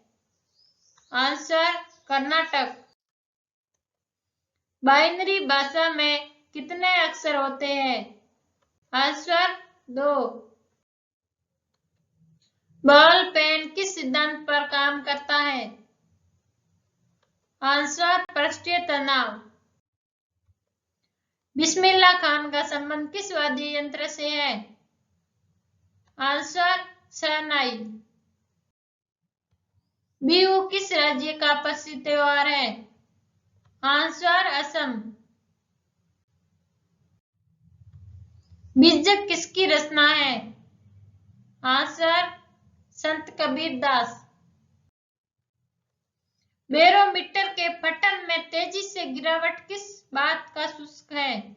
Speaker 1: आंसर कर्नाटक। बाइनरी भाषा में कितने अक्षर होते हैं? आंसर 2। बॉल पेन किस सिद्धांत पर काम करता है? आंसर पृष्ठीय तनाव। बिस्मिल्लाह खान का संबंध किस वाद्य यंत्र से है? आंसर शहनाई। बिहू किस राज्य का प्रसिद्ध त्योहार है? आंसर असम। बीजक किसकी रचना है? आंसर संत कबीरदास। बैरोमीटर के पठन में तेजी से गिरावट किस बात का सूचक है?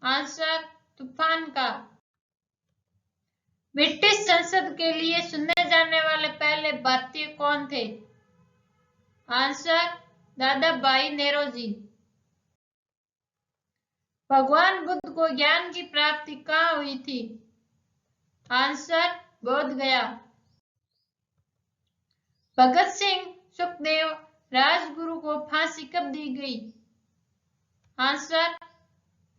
Speaker 1: आंसर तूफान का। ब्रिटिश संसद के लिए चुने जाने वाले पहले भारतीय कौन थे? आंसर दादा भाई नौरोजी। भगवान बुद्ध को ज्ञान की प्राप्ति कहाँ हुई थी? आंसर बोध गया। भगत सिंह सुखदेव राजगुरु को फांसी कब दी गई? आंसर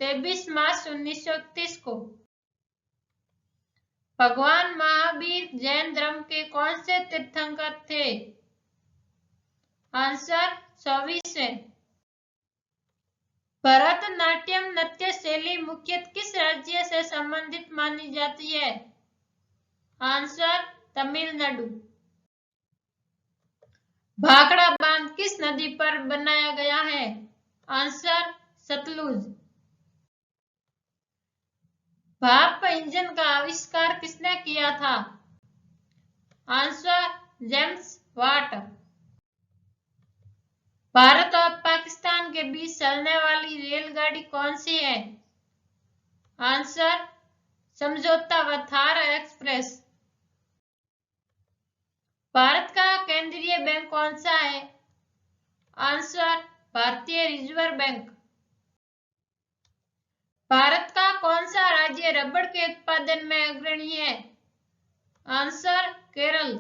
Speaker 1: 23 मार्च 1931 को। भगवान महावीर जैन धर्म के कौन से तीर्थंकर थे? आंसर 24वें। भरतनाट्यम नृत्य शैली मुख्यतः किस राज्य से संबंधित मानी जाती है? आंसर तमिलनाडु। भाखड़ा बांध किस नदी पर बनाया गया है? आंसर सतलुज। भाप इंजन का आविष्कार किसने किया था? Answer James Watt. भारत और पाकिस्तान के बीच चलने वाली रेलगाड़ी कौन सी है? आंसर समझौता व थार एक्सप्रेस। भारत का केंद्रीय बैंक कौन सा है? आंसर भारतीय रिजर्व बैंक। भारत का कौन सा राज्य रबड़ के उत्पादन में अग्रणी है? आंसर केरल।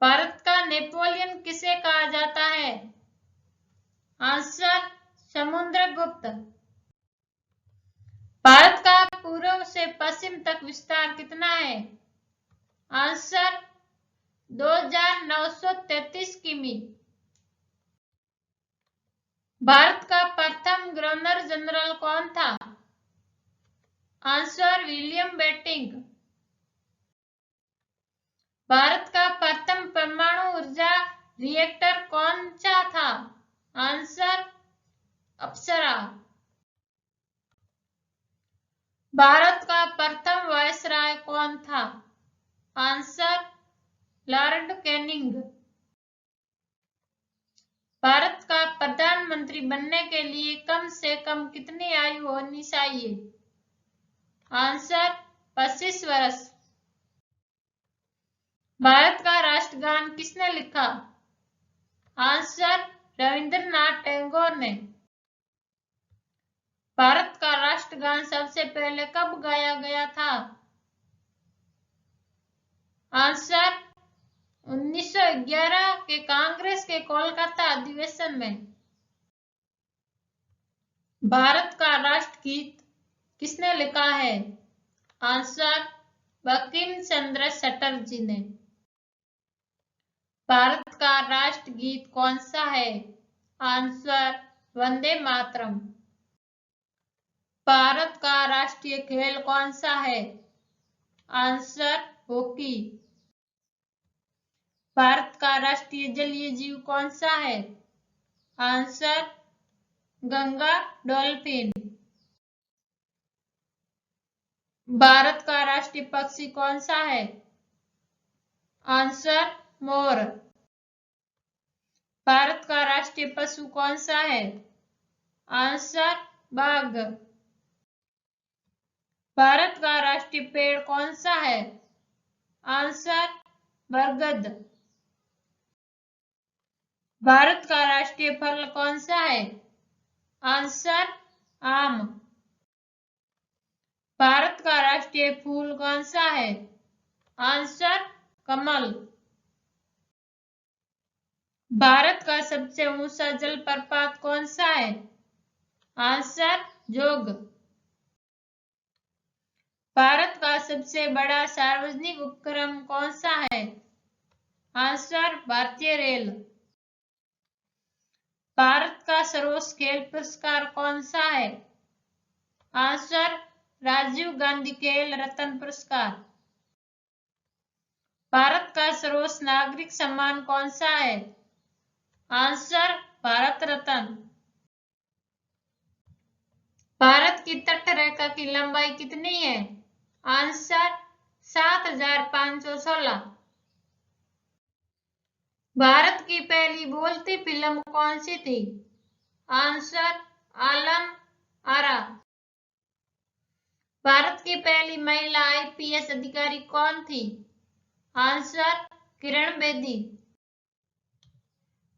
Speaker 1: भारत का नेपोलियन किसे कहा जाता है? आंसर समुद्रगुप्त। भारत का पूर्व से पश्चिम तक विस्तार कितना है? आंसर 2933 किमी। भारत का प्रथम गवर्नर जनरल कौन था? Answer William Bentinck. भारत का प्रथम परमाणु ऊर्जा रिएक्टर कौन सा था? आंसर अप्सरा। भारत का प्रथम वायसराय कौन था? Answer Lord Canning. भारत का प्रधानमंत्री बनने के लिए कम से कम कितनी आयु होनी चाहिए? आंसर 25 वर्ष। भारत का राष्ट्रगान किसने लिखा? आंसर रविंद्रनाथ टैगोर ने। भारत का राष्ट्रगान सबसे पहले कब गाया गया था? आंसर 1911 के कांग्रेस के कोलकाता अधिवेशन में। भारत का राष्ट्रगीत किसने लिखा है? आंसर बंकिम चंद्र चटर्जी ने। भारत का राष्ट्रगीत कौन सा है? आंसर वंदे मातरम। भारत का राष्ट्रीय खेल कौन सा है? Answer hockey. भारत का राष्ट्रीय जलीय जीव कौन सा है? Answer Ganga dolphin. भारत का राष्ट्रीय पक्षी कौन सा है? Answer more. भारत का राष्ट्रीय पशु कौन सा है? आंसर बाघ। भारत का राष्ट्रीय पेड़ कौन सा है? आंसर बरगद। भारत का राष्ट्रीय फल कौन सा है? आंसर आम। भारत का राष्ट्रीय फूल कौन सा है? आंसर कमल। भारत का सबसे ऊंचा जलप्रपात कौन सा है? आंसर जोग। भारत का सबसे बड़ा सार्वजनिक उपक्रम कौन सा है? आंसर भारतीय रेल। भारत का सर्वोच्च खेल पुरस्कार कौन सा है? आंसर राजीव गांधी खेल रत्न पुरस्कार। भारत का सर्वोच्च नागरिक सम्मान कौन सा है? आंसर भारत रत्न। भारत की तटरेखा की लंबाई कितनी है? आंसर 7516। भारत की पहली बोलती फिल्म कौन सी थी? आंसर आलम आरा। भारत की की पहली महिला आईपीएस अधिकारी कौन थी? आंसर किरण बेदी।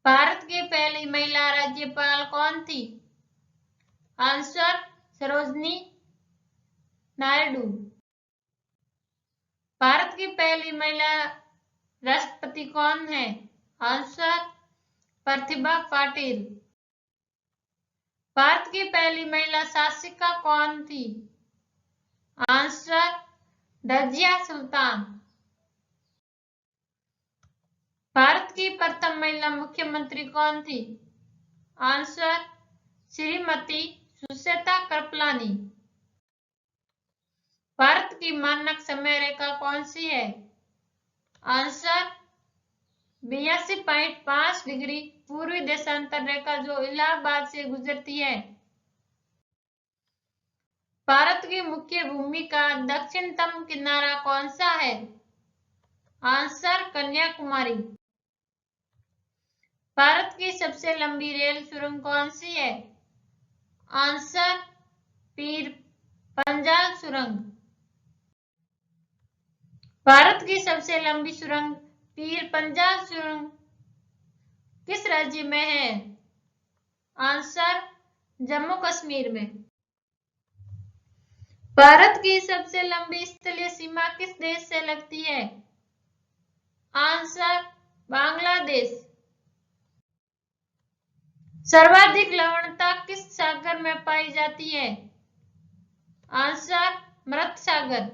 Speaker 1: भारत की पहली महिला राज्यपाल कौन थी? आंसर सरोजनी नायडू। भारत की पहली महिला राष्ट्रपति कौन है? आंसर प्रतिभा पाटिल। भारत की पहली महिला शासिका कौन थी? आंसर रजिया सुल्तान। भारत की प्रथम महिला मुख्यमंत्री कौन थी? आंसर श्रीमती सुचेता कृपलानी। भारत की मानक समय रेखा कौन सी है? आंसर 82.5 डिग्री पूर्वी देशांतर रेखा जो इलाहाबाद से गुजरती है। भारत की मुख्य भूमि का दक्षिणतम किनारा कौन सा है? आंसर कन्याकुमारी। भारत की सबसे लंबी रेल सुरंग कौन सी है? आंसर पीर पंजाल सुरंग। भारत की सबसे लंबी सुरंग पीर पंजाल सुरंग किस राज्य में है? आंसर जम्मू कश्मीर में। भारत की सबसे लंबी स्थलीय सीमा किस देश से लगती है? आंसर बांग्लादेश। सर्वाधिक लवणता किस सागर में पाई जाती है? आंसर मृत सागर।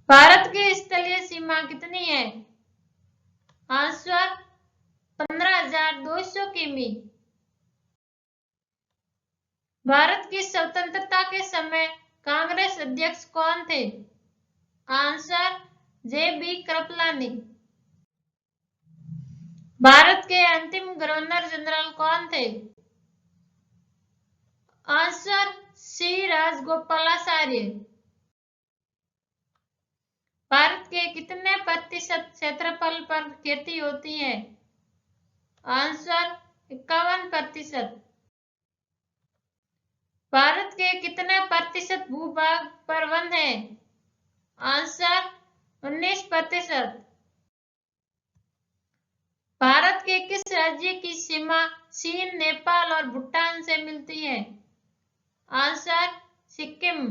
Speaker 1: भारत की स्थलीय सीमा कितनी है? आंसर 15,200 किमी। भारत की स्वतंत्रता के समय कांग्रेस अध्यक्ष कौन थे? Answer JB. कृपलानी। भारत के अंतिम गवर्नर जनरल कौन थे? Answer C Rajagopalachari. भारत के कितने प्रतिशत क्षेत्रफल पर खेती होती है? आंसर 51%। भारत के कितने प्रतिशत भूभाग पर वन है? आंसर 19%। भारत के किस राज्य की सीमा चीन, नेपाल और भूटान से मिलती है? आंसर सिक्किम।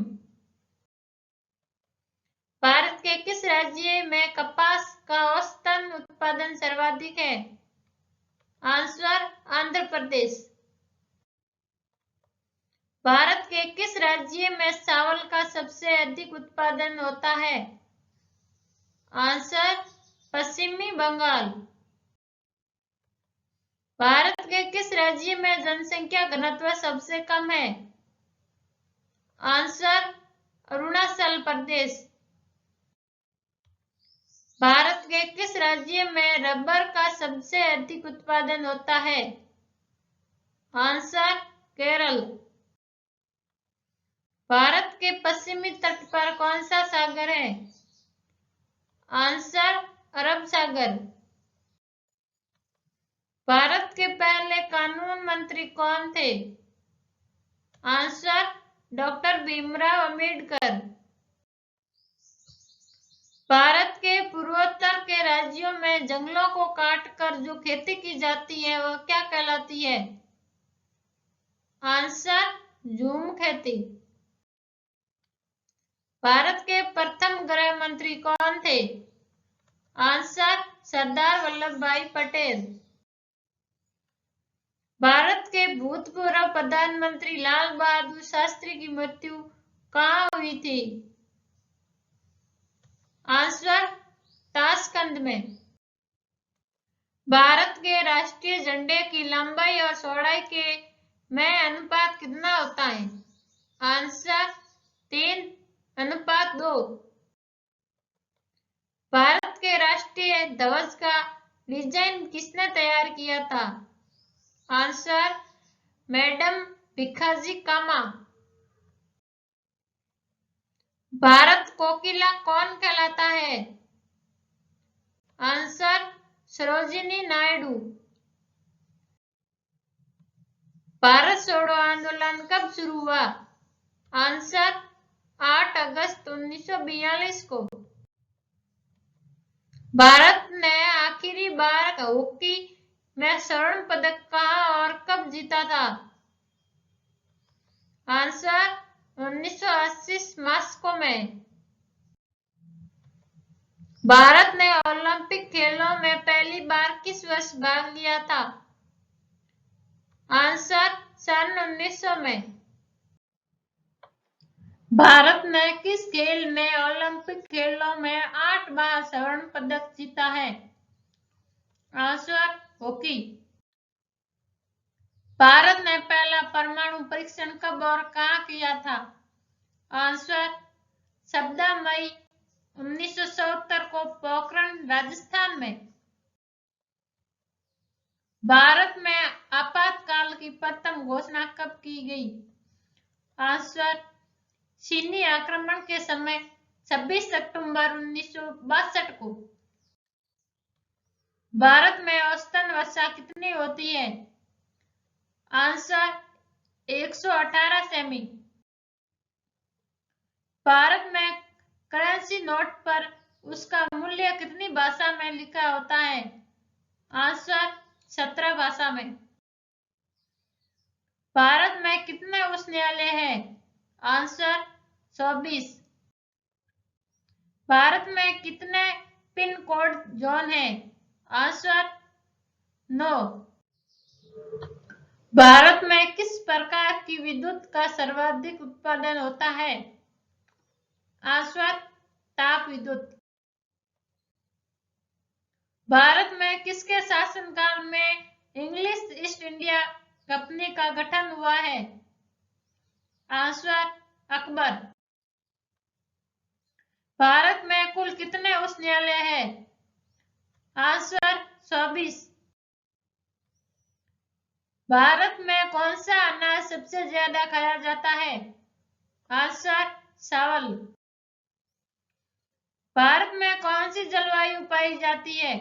Speaker 1: भारत के किस राज्य में कपास का औसतन उत्पादन सर्वाधिक है? आंसर आंध्र प्रदेश। भारत के किस राज्य में चावल का सबसे अधिक उत्पादन होता है? आंसर पश्चिमी बंगाल। भारत के किस राज्य में जनसंख्या घनत्व सबसे कम है? आंसर अरुणाचल प्रदेश। भारत के किस राज्य में रबर का सबसे अधिक उत्पादन होता है? आंसर केरल। भारत के पश्चिमी तट पर कौन सा सागर है? आंसर अरब सागर। भारत के पहले कानून मंत्री कौन थे? Answer doctor Bhimrao Ambedkar. भारत के पूर्वोत्तर के राज्यों में जंगलों को काटकर जो खेती की जाती है वह क्या कहलाती है? आंसर झूम खेती। भारत के प्रथम गृह मंत्री कौन थे? आंसर सरदार वल्लभ भाई पटेल। भारत के भूतपूर्व प्रधानमंत्री लाल बहादुर शास्त्री की मृत्यु कहाँ हुई थी? आंसर ताशकंद में। भारत के राष्ट्रीय झंडे की लंबाई और चौड़ाई के में अनुपात कितना होता है? आंसर 3:2। भारत के राष्ट्रीय ध्वज का डिजाइन किसने तैयार किया था? आंसर मैडम भिखाजी कामा। भारत कोकिला कौन कहलाता है? आंसर सरोजिनी नायडू। भारत छोड़ो आंदोलन कब शुरू हुआ? आंसर 8 अगस्त 1942 को। भारत ने आखिरी बार हॉकी में स्वर्ण पदक कहाँ और कब जीता था? आंसर 1980 मॉस्को में। भारत ने ओलंपिक खेलों में पहली बार किस वर्ष भाग लिया था? आंसर सन 1900 में। भारत ने किस खेल में ओलंपिक खेलों में 8 बार स्वर्ण पदक जीता है? Answer hockey. भारत ने पहला परमाणु परीक्षण कब और कहां किया था? आंसर 14 मई 1970 को पोखरण राजस्थान में। भारत में आपातकाल की प्रथम घोषणा कब की गई? आंसर चीनी आक्रमण के समय 26 अक्टूबर 1962 को। भारत में औसतन वर्षा कितनी होती है? Answer 118 semi. भारत में करेंसी नोट पर उसका मूल्य कितनी भाषा में लिखा होता है? आंसर 17 भाषा में। भारत में कितने उच्च न्यायालय हैं? आंसर 24। भारत में कितने पिन कोड जोन हैं? आंसर 9। भारत में किस प्रकार की विद्युत का सर्वाधिक उत्पादन होता है? आंसर ताप विद्युत। भारत में किसके शासनकाल में इंग्लिश ईस्ट इंडिया कंपनी का गठन हुआ है? आंसर अकबर। भारत में कुल कितने उच्च न्यायालय हैं? आंसर 24। भारत में कौन सा अनाज सबसे ज्यादा खाया जाता है? आंसर चावल। भारत में कौन सी जलवायु पाई जाती है?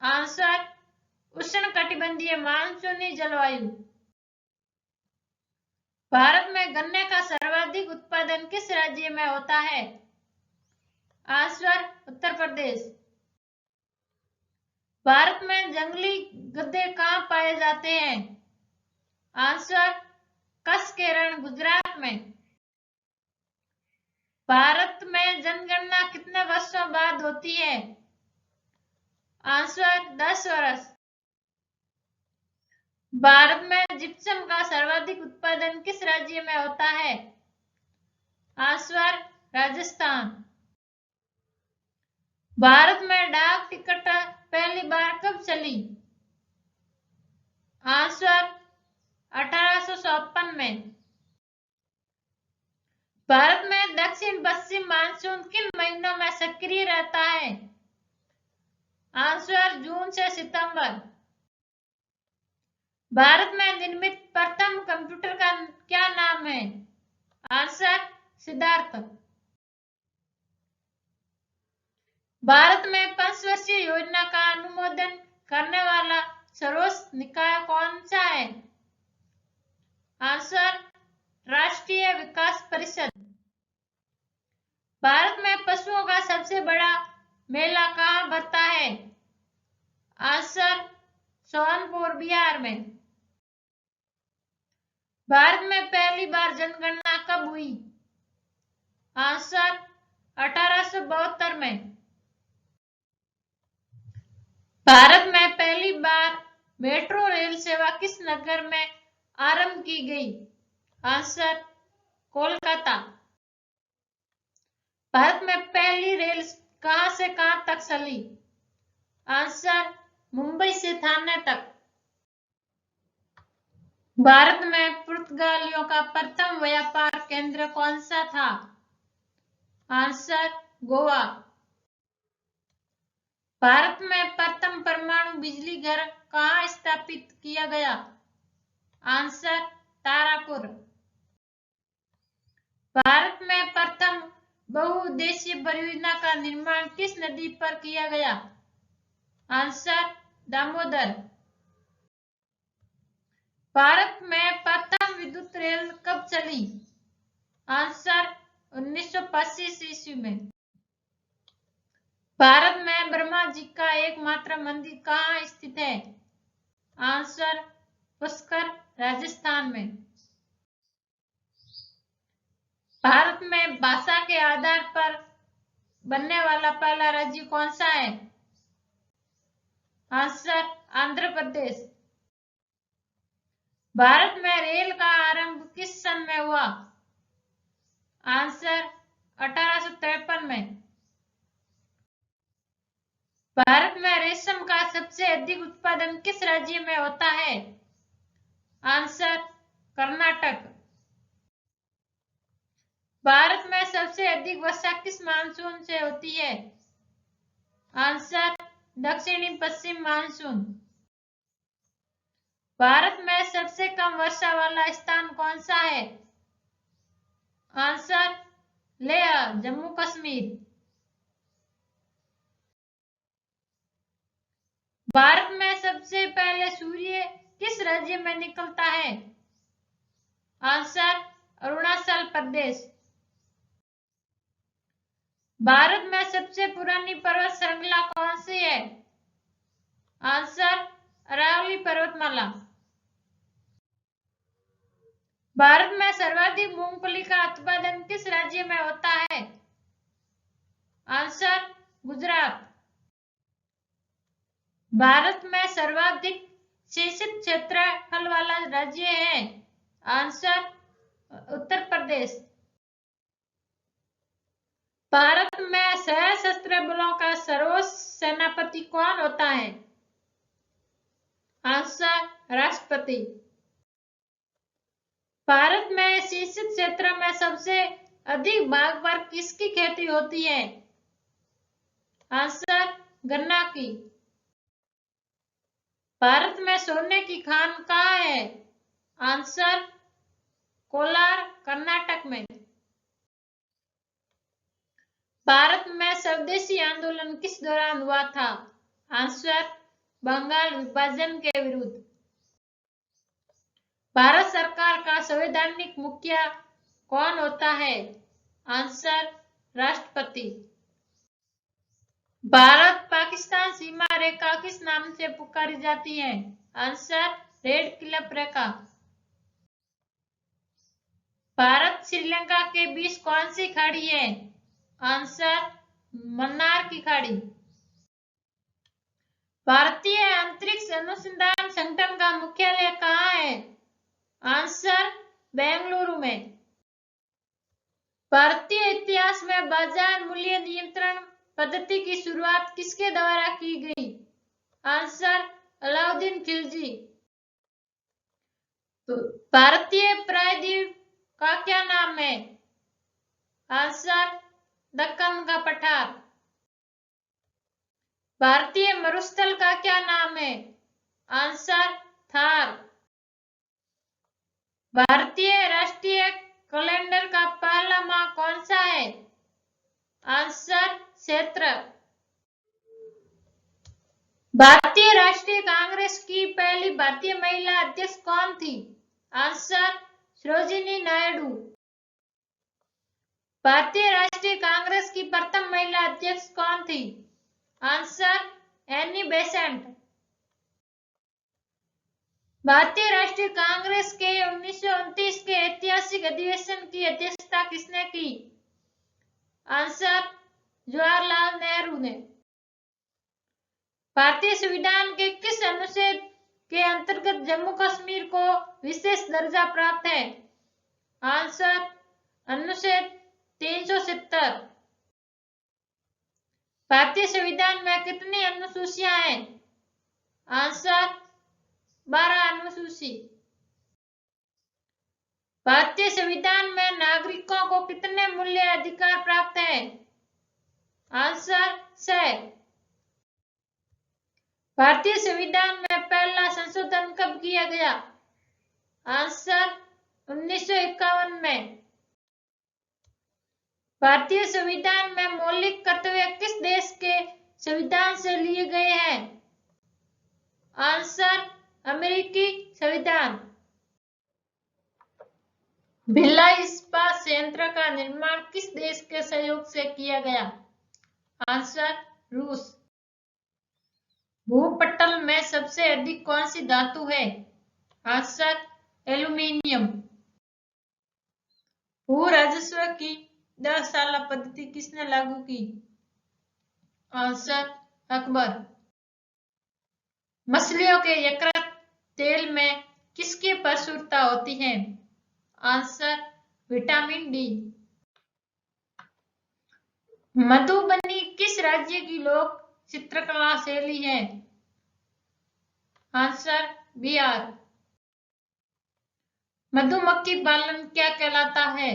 Speaker 1: आंसर उष्णकटिबंधीय मानसूनी जलवायु। भारत में गन्ने का सर्वाधिक उत्पादन किस राज्य में होता है? आंसर उत्तर प्रदेश। भारत में जंगली गधे कहाँ पाए जाते हैं? आंसर कच्छ के रण गुजरात में। भारत में जनगणना कितने वर्षों बाद होती है? आंसर 10 वर्ष। भारत में जिप्सम का सर्वाधिक उत्पादन किस राज्य में होता है? आंसर राजस्थान। भारत में डाक टिकट पहली बार कब चली? आंसर 1856 में। भारत में दक्षिण पश्चिम मानसून किन महीनों में सक्रिय रहता है? आंसर जून से सितंबर। भारत में निर्मित प्रथम कंप्यूटर का क्या नाम है? आंसर सिद्धार्थ। भारत में पंचवर्षीय योजना का अनुमोदन करने वाला सर्वोच्च निकाय कौन सा है? आंसर राष्ट्रीय विकास परिषद। भारत में पशुओं का सबसे बड़ा मेला कहाँ भरता है? आंसर सोनपुर बिहार में। भारत में पहली बार जनगणना कब हुई? आंसर 1872 में। भारत में पहली बार मेट्रो रेल सेवा किस नगर में आरंभ की गई? आंसर कोलकाता। भारत में पहली रेल कहां से कहां तक चली? आंसर मुंबई से थाने तक। भारत में पुर्तगालियों का प्रथम व्यापार केंद्र कौन सा था? आंसर गोवा। भारत में प्रथम परमाणु बिजली घर कहां स्थापित किया गया? आंसर तारापुर। भारत में प्रथम बहुउद्देशीय परियोजना का निर्माण किस नदी पर किया गया? आंसर दामोदर। भारत में प्रथम विद्युत रेल कब चली? आंसर 1925 ईस्वी में। भारत में ब्रह्मा जी का एकमात्र मंदिर कहाँ स्थित है? आंसर पुष्कर, राजस्थान में। भारत में भाषा के आधार पर बनने वाला पहला राज्य कौन सा है? आंसर आंध्र प्रदेश। भारत में रेल का आरंभ किस सन में हुआ? आंसर 1853 में। भारत में रेशम का सबसे अधिक उत्पादन किस राज्य में होता है? आंसर कर्नाटक। भारत में सबसे अधिक वर्षा किस मानसून से होती है? आंसर दक्षिणी पश्चिम मानसून। भारत में सबसे कम वर्षा वाला स्थान कौन सा है? आंसर लेह, जम्मू कश्मीर। भारत में सबसे पहले सूर्य किस राज्य में निकलता है? आंसर अरुणाचल प्रदेश। भारत में सबसे पुरानी पर्वत श्रृंखला कौन सी है? आंसर अरावली पर्वतमाला। भारत में सर्वाधिक मूंगफली का उत्पादन किस राज्य में होता है? आंसर गुजरात। भारत में सर्वाधिक सिंचित क्षेत्रफल वाला राज्य है? आंसर उत्तर प्रदेश। भारत में सशस्त्र बलों का सर्वोच्च सेनापति कौन होता है? आंसर राष्ट्रपति। भारत में सिंचित क्षेत्र में सबसे अधिक भाग पर किसकी खेती होती है? आंसर गन्ना की। भारत में सोने की खान कहाँ है? आंसर कोलार, कर्नाटक में। भारत में स्वदेशी आंदोलन किस दौरान हुआ था? आंसर बंगाल विभाजन के विरुद्ध। भारत सरकार का संवैधानिक मुखिया कौन होता है? आंसर राष्ट्रपति। भारत पाकिस्तान सीमा रेखा किस नाम से पुकारी जाती है? आंसर रेड क्लिफ रेखा। भारत श्रीलंका के बीच कौन सी खाड़ी है? आंसर मन्नार की खाड़ी। भारतीय अंतरिक्ष अनुसंधान संगठन का मुख्यालय कहाँ है? आंसर बेंगलुरु में। भारतीय इतिहास में बाजार मूल्य नियंत्रण पद्धति की शुरुआत किसके द्वारा की गई? आंसर अलाउद्दीन खिलजी। तो भारतीय प्रायद्वीप का क्या नाम है? आंसर दक्कन का पठार। भारतीय मरुस्थल का क्या नाम है? आंसर थार। भारतीय राष्ट्रीय कैलेंडर का पहला माह कौन सा है? आंसर चैत्र। भारतीय राष्ट्रीय कांग्रेस की पहली भारतीय महिला अध्यक्ष कौन थी? आंसर सरोजिनी नायडू। भारतीय राष्ट्रीय कांग्रेस की प्रथम महिला अध्यक्ष कौन थी? Answer Annie Besant. भारतीय राष्ट्रीय कांग्रेस के 1929 के ऐतिहासिक अधिवेशन की अध्यक्षता किसने की? आंसर जवाहरलाल नेहरू ने। भारतीय संविधान के किस अनुच्छेद के अंतर्गत जम्मू कश्मीर को विशेष दर्जा प्राप्त है? आंसर अनुच्छेद 370। भारतीय संविधान में कितनी अनुसूचियां हैं? आंसर 12 अनुसूची। भारतीय संविधान में नागरिकों को कितने मूल्य अधिकार प्राप्त है? आंसर 6। भारतीय संविधान में पहला संशोधन कब किया गया? आंसर 1951 में। भारतीय संविधान में मौलिक कर्तव्य किस देश के संविधान से लिए गए हैं? आंसर अमेरिकी संविधान। भिलाई इस्पात संयंत्र का निर्माण किस देश के सहयोग से किया गया? आंसर रूस। भूपटल में सबसे अधिक कौन सी धातु है? Answer aluminium. भू राजस्व की 10 साला पद्धति किसने लागू की? आंसर अकबर। मछलियों के यकृत तेल में किसकी प्रचुरता होती है? Answer vitamin D. मधुबनी किस राज्य की लोक चित्रकला शैली है? आंसर बिहार। मधुमक्खी पालन क्या कहलाता है?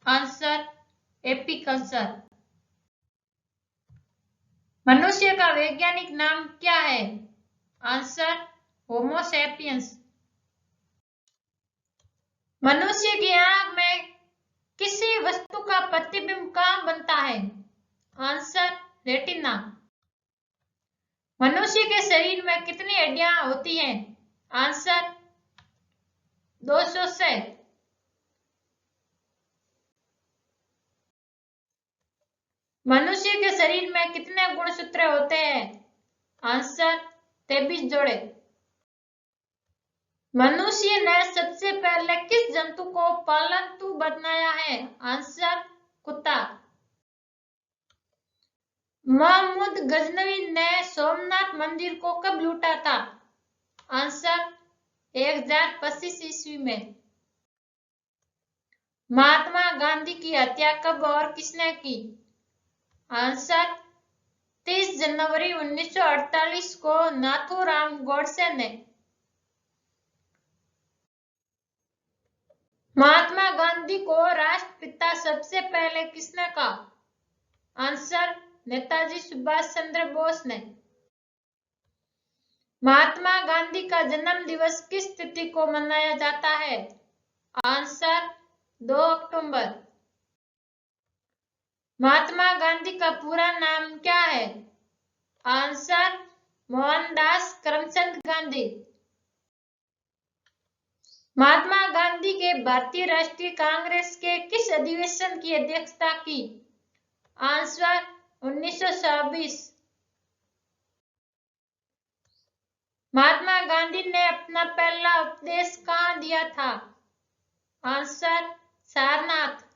Speaker 1: Answer apiculture. मनुष्य का वैज्ञानिक नाम क्या है? Answer Homo sapiens. मनुष्य की आंख में किसी वस्तु का प्रतिबिंब कहां बनता है? Answer retina. मनुष्य के शरीर में कितनी हड्डियां होती हैं? आंसर 200 से। मनुष्य के शरीर में कितने गुणसूत्र होते हैं? आंसर 23 जोड़े। मनुष्य ने सबसे पहले किस जंतु को पालतू बनाया है? आंसर कुत्ता। महमूद गजनवी ने सोमनाथ मंदिर को कब लूटा था? आंसर 1025 ईस्वी में। महात्मा गांधी की हत्या कब और किसने की? आंसर 30 जनवरी 1948 को नाथूराम गोडसे ने। महात्मा गांधी को राष्ट्रपिता सबसे पहले किसने कहा? आंसर नेताजी सुभाष चंद्र बोस ने। महात्मा गांधी का जन्म दिवस किस तिथि को मनाया जाता है? आंसर 2 अक्टूबर। महात्मा गांधी का पूरा नाम क्या है? आंसर मोहनदास करमचंद गांधी। महात्मा गांधी के भारतीय राष्ट्रीय कांग्रेस के किस अधिवेशन की अध्यक्षता की? आंसर 1926। महात्मा गांधी ने अपना पहला उपदेश कहां दिया था? आंसर सारनाथ।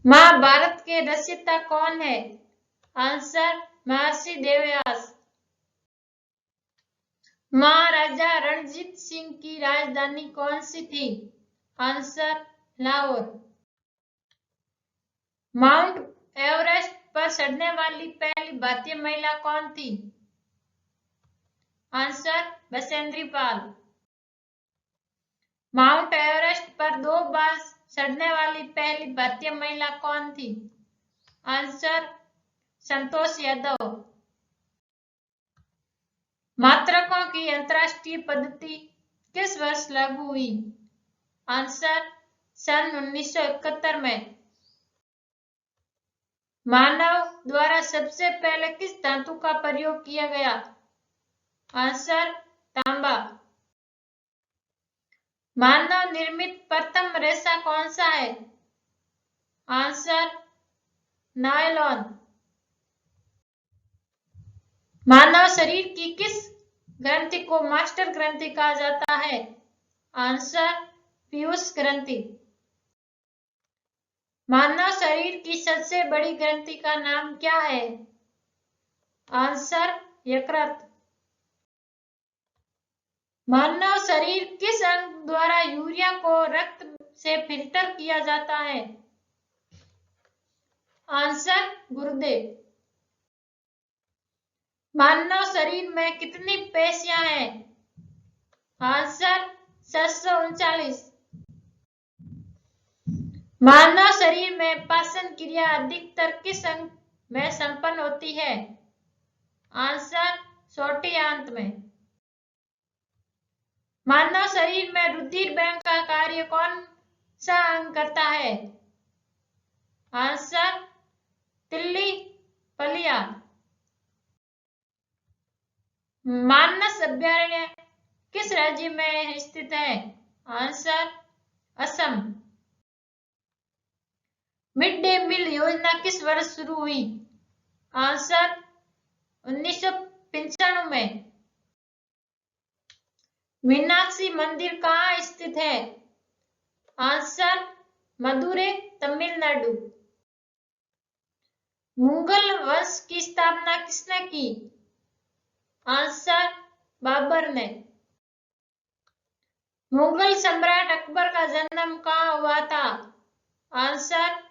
Speaker 1: महाभारत के रचयिता कौन है? आंसर महर्षि वेदव्यास। महाराजा रणजीत सिंह की राजधानी कौन सी थी? आंसर लाहौर। माउंट एवरेस्ट पर चढ़ने वाली पहली भारतीय महिला कौन थी? Answer Bachendri Pal. Mount Everest पर 2 बार चढ़ने वाली पहली भारतीय महिला कौन थी? आंसर संतोष यादव। मात्रकों की अंतरराष्ट्रीय पद्धति किस वर्ष लागू हुई? आंसर सन 1971 में। मानव द्वारा सबसे पहले किस धातु का प्रयोग किया गया? आंसर तांबा। मानव निर्मित प्रथम रेशा कौन सा है? Answer nylon. मानव शरीर की किस ग्रंथि को मास्टर ग्रंथि कहा जाता है? आंसर पीयूष ग्रंथि। मानव शरीर की सबसे बड़ी ग्रंथि का नाम क्या है? आंसर यकृत। मानव शरीर किस अंग द्वारा यूरिया को रक्त से फिल्टर किया जाता है? आंसर गुर्दे। मानव शरीर में कितनी पेशियां हैं? आंसर 739। मानव शरीर में पाचन क्रिया अधिकतर किस अंग में संपन्न होती है? आंसर छोटी आंत में। मानव शरीर में रुधिर बैंक का कार्य कौन सा अंग करता है? आंसर तिल्ली पलिया। मानस अभयारण्य किस राज्य में स्थित है? Answer Assam. Mid day meal योजना किस वर्ष शुरू हुई? आंसर 1995 में। मीनाक्षी मंदिर कहाँ स्थित है? आंसर मदुरै, तमिलनाडु। मुगल वंश की स्थापना किसने की? आंसर बाबर ने। मुगल सम्राट अकबर का जन्म कहाँ हुआ था? आंसर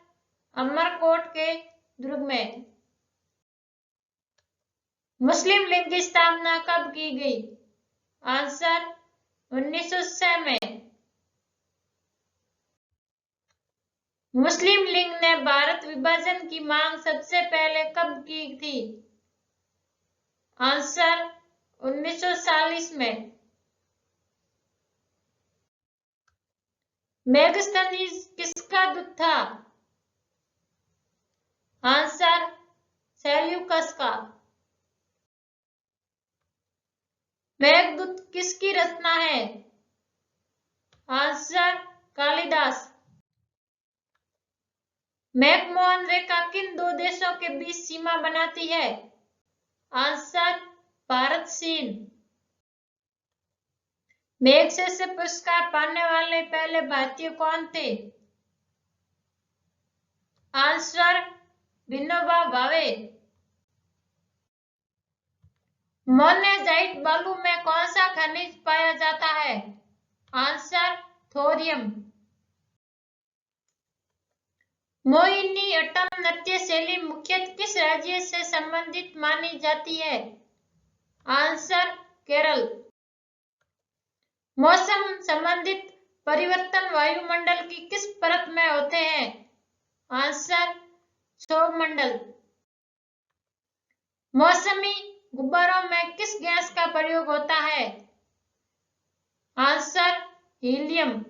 Speaker 1: अमरकोट के दुर्ग में। मुस्लिम लीग की स्थापना कब की गई? आंसर 1906 में। मुस्लिम लीग ने भारत विभाजन की मांग सबसे पहले कब की थी? आंसर 1940 में। मेगस्थनीज किसका दूत था? आंसर सेल्यूकस का। मेघदूत किसकी रचना है? आंसर कालिदास। मैकमोहन रेखा किन दो देशों के बीच सीमा बनाती है? आंसर भारत चीन। मैग्सेसे पुरस्कार पाने वाले पहले भारतीय कौन थे? आंसर विनोबा भावे। मोनेजाइट बालू में कौन सा खनिज पाया जाता है? Answer thorium. मोहिनीअट्टम नृत्य शैली मुख्यतः किस राज्य से संबंधित मानी जाती है? आंसर केरल। मौसम संबंधित परिवर्तन वायुमंडल की किस परत में होते हैं? आंसर क्षोभमंडल। मौसमी गुब्बारों में किस गैस का प्रयोग होता है? Answer helium.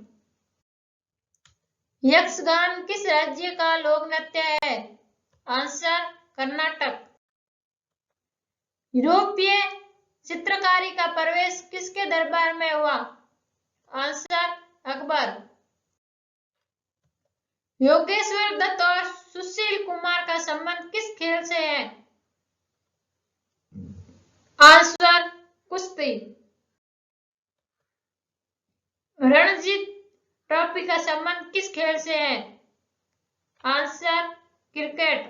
Speaker 1: यक्षगान किस राज्य का लोक नृत्य है? आंसर कर्नाटक। यूरोपीय चित्रकारी का प्रवेश किसके दरबार में हुआ? आंसर अकबर। योगेश्वर दत्त और सुशील कुमार का संबंध किस खेल से है? आंसर कुश्ती। रणजी ट्रॉफी का संबंध किस खेल से है? Answer cricket.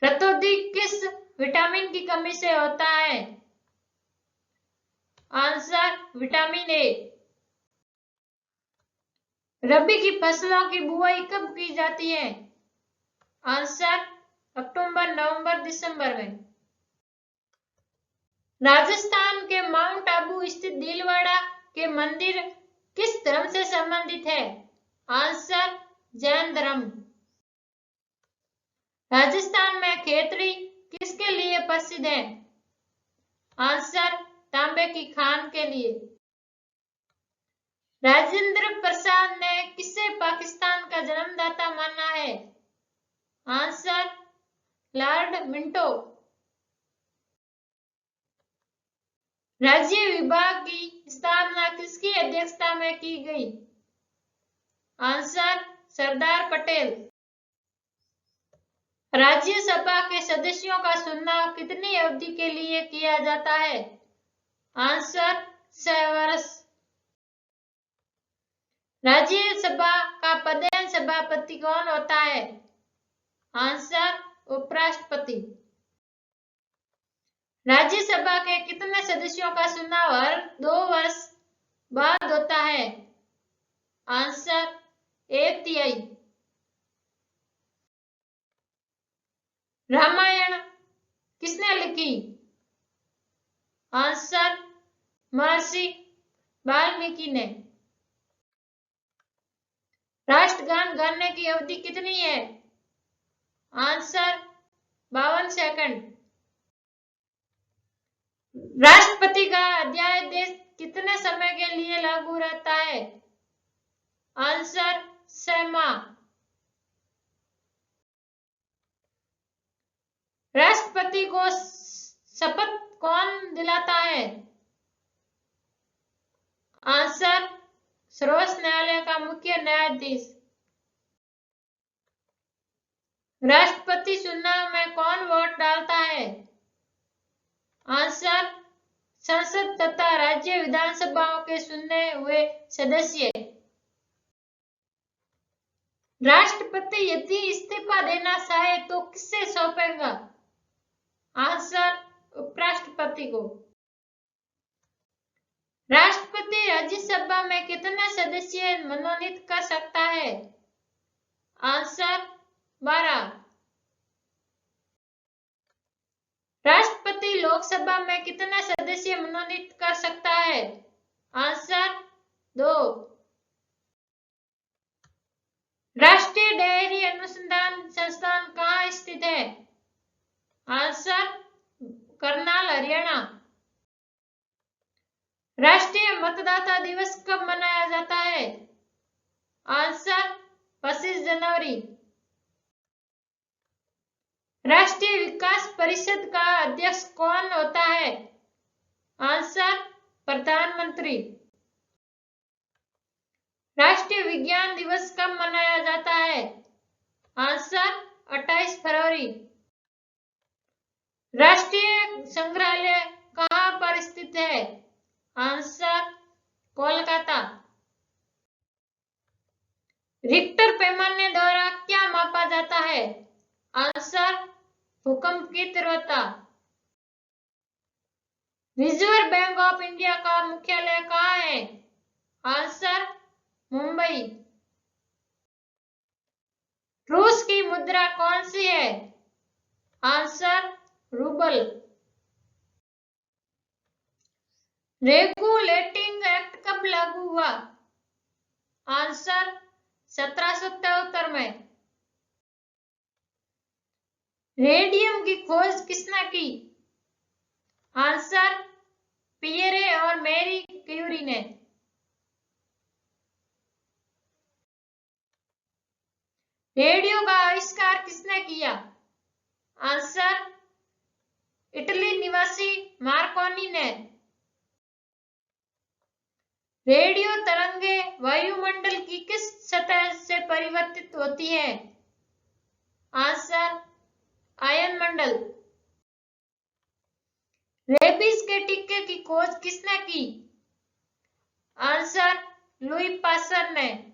Speaker 1: रतौंधी किस विटामिन की कमी से होता है? Answer vitamin A. रबी की फसलों की बुआई कब की जाती है? आंसर अक्टूबर, नवंबर, दिसंबर में। राजस्थान के माउंट आबू स्थित दिलवाड़ा के मंदिर किस धर्म से संबंधित है? आंसर जैन धर्म। राजस्थान में खेतड़ी किसके लिए प्रसिद्ध है? आंसर तांबे की खान के लिए। राजेंद्र प्रसाद ने किसे पाकिस्तान का जन्मदाता माना है? Answer Lord Minto. राज्य विभाग की स्थापना किसकी अध्यक्षता में की गई? आंसर सरदार पटेल। राज्यसभा के सदस्यों का चुनाव कितनी अवधि के लिए किया जाता है? आंसर 6 वर्ष। राज्यसभा का प्रधान सभापति कौन होता है? आंसर उपराष्ट्रपति। राज्यसभा के कितने सदस्यों का चुनाव हर 2 वर्ष बाद होता है? आंसर 1/3। रामायण किसने लिखी? आंसर महर्षि वाल्मीकि ने। राष्ट्रगान गाने की अवधि कितनी है? Answer 52 second. राष्ट्रपति का अध्यादेश कितने समय के लिए लागू रहता है? आंसर 6 माह। राष्ट्रपति को शपथ कौन दिलाता है? आंसर सर्वोच्च न्यायालय का मुख्य न्यायाधीश। राष्ट्रपति चुनाव में कौन वोट डालता है? आंसर, संसद तथा राज्य विधानसभाओं के चुने हुए सदस्य। राष्ट्रपति यदि इस्तीफा देना चाहे तो किससे सौंपेगा? आंसर, उपराष्ट्रपति को। राष्ट्रपति राज्यसभा में कितने सदस्य मनोनीत कर सकता है? आंसर, 12। राष्ट्रपति लोकसभा में कितने सदस्य मनोनीत कर सकता है? आंसर, 2। राष्ट्रीय डेयरी अनुसंधान संस्थान कहाँ स्थित है? आंसर, करनाल, हरियाणा। राष्ट्रीय मतदाता दिवस कब मनाया जाता है? आंसर, 25 जनवरी। राष्ट्रीय विकास परिषद का अध्यक्ष कौन होता है? आंसर, प्रधानमंत्री। राष्ट्रीय विज्ञान दिवस कब मनाया जाता है? आंसर, 28 फरवरी। राष्ट्रीय संग्रहालय कहाँ पर स्थित है? आंसर, कोलकाता। रिक्टर पैमाने द्वारा क्या मापा जाता है? आंसर, भूकंप की तीव्रता। रिजर्व बैंक ऑफ इंडिया का मुख्यालय कहाँ है? आंसर, मुंबई। रूस की मुद्रा कौन सी है? Answer, rouble. रेगुलेटिंग एक्ट कब लागू हुआ? आंसर, 1773 में। रेडियम की खोज किसने की? आंसर, पियरे और मैरी क्यूरी ने। रेडियो का आविष्कार किसने किया? आंसर, इटली निवासी मार्कोनी ने। रेडियो तरंगे वायुमंडल की किस सतह से परिवर्तित होती है? आंसर, आयन मंडल। रेबीज के टीके की खोज किसने की? आंसर, लुई पास्चर ने।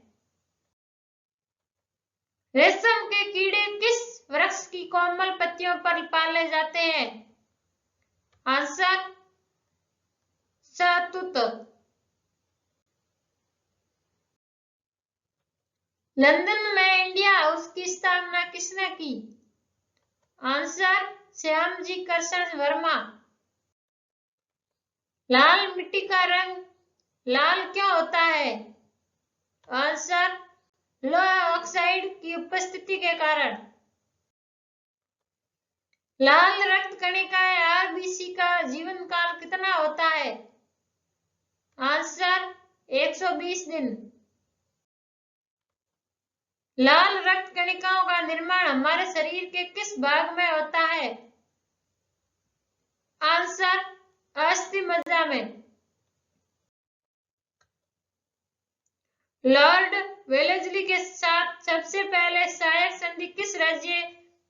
Speaker 1: रेशम के कीड़े किस वृक्ष की कोमल पत्तियों पर पाले जाते हैं? आंसर, शहतूत। लंदन में इंडिया हाउस की स्थापना किसने की? आंसर, श्यामजी कृष्ण वर्मा। लाल मिट्टी का रंग लाल क्यों होता है? आंसर, लोहा ऑक्साइड की उपस्थिति के कारण। लाल रक्त कणिकाएं आरबीसी का जीवन काल कितना होता है? आंसर, 120 दिन। लाल रक्त कणिकाओं का निर्माण हमारे शरीर के किस भाग में होता है? आंसर, अस्थि मज्जा में। लॉर्ड वेलेस्ली के साथ सबसे पहले सहायक संधि किस राज्य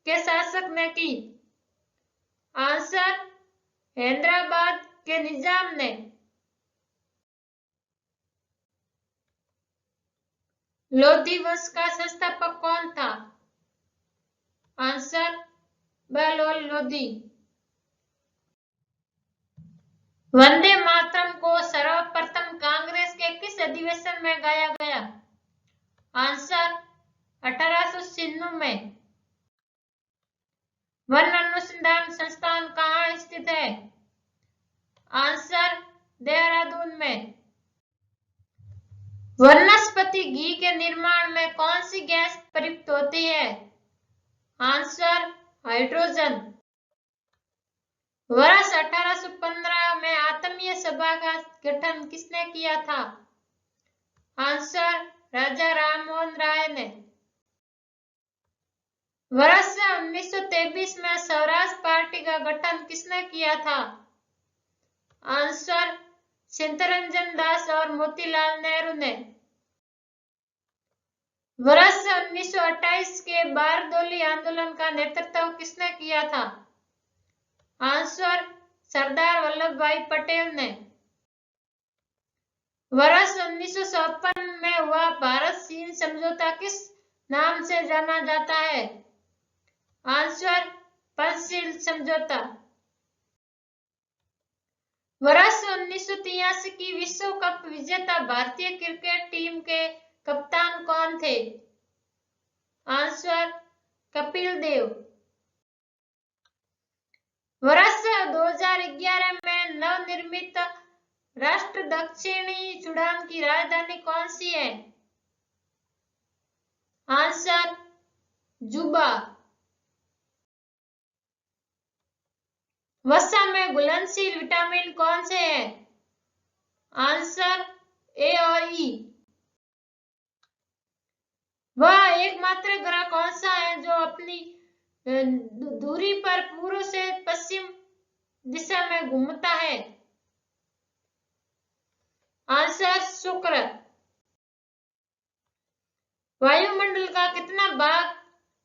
Speaker 1: के शासक ने की? आंसर, हैदराबाद के निजाम ने। लोधी वंश का संस्थापक कौन था? आंसर, बहलोल लोधी। वंदे मातरम को सर्वप्रथम कांग्रेस के किस अधिवेशन में गाया गया? आंसर, 1896 में। वन अनुसंधान संस्थान कहाँ स्थित है? आंसर, देहरादून में। वनस्पति घी के निर्माण में कौन सी गैस प्रयुक्त होती है? Answer, hydrogen. वर्ष 1815 में आत्मीय सभा का गठन किसने किया था? आंसर, राजा राममोहन राय ने। वर्ष 1923 में स्वराज पार्टी का गठन किसने किया था? आंसर, चित्तरंजन दास और मोतीलाल नेहरू ने। वर्ष 1928 के बारदोली आंदोलन का नेतृत्व किसने किया था? आंसर सरदार वल्लभ भाई पटेल ने। वर्ष 1956 में हुआ भारत चीन समझौता किस नाम से जाना जाता है? आंसर पंचशील समझौता। वर्ष 1983 की विश्व कप विजेता भारतीय क्रिकेट टीम के कप्तान कौन थे? आंसर कपिल देव। वर्ष 2011 में नवनिर्मित राष्ट्र दक्षिणी सूडान की राजधानी कौन सी है? आंसर जुबा। वसा में घुलनशील विटामिन कौन से हैं? आंसर ए और ई। वह एकमात्र ग्रह कौन सा है जो अपनी दूरी पर पूर्व से पश्चिम दिशा में घूमता है? आंसर शुक्र। वायुमंडल का कितना भाग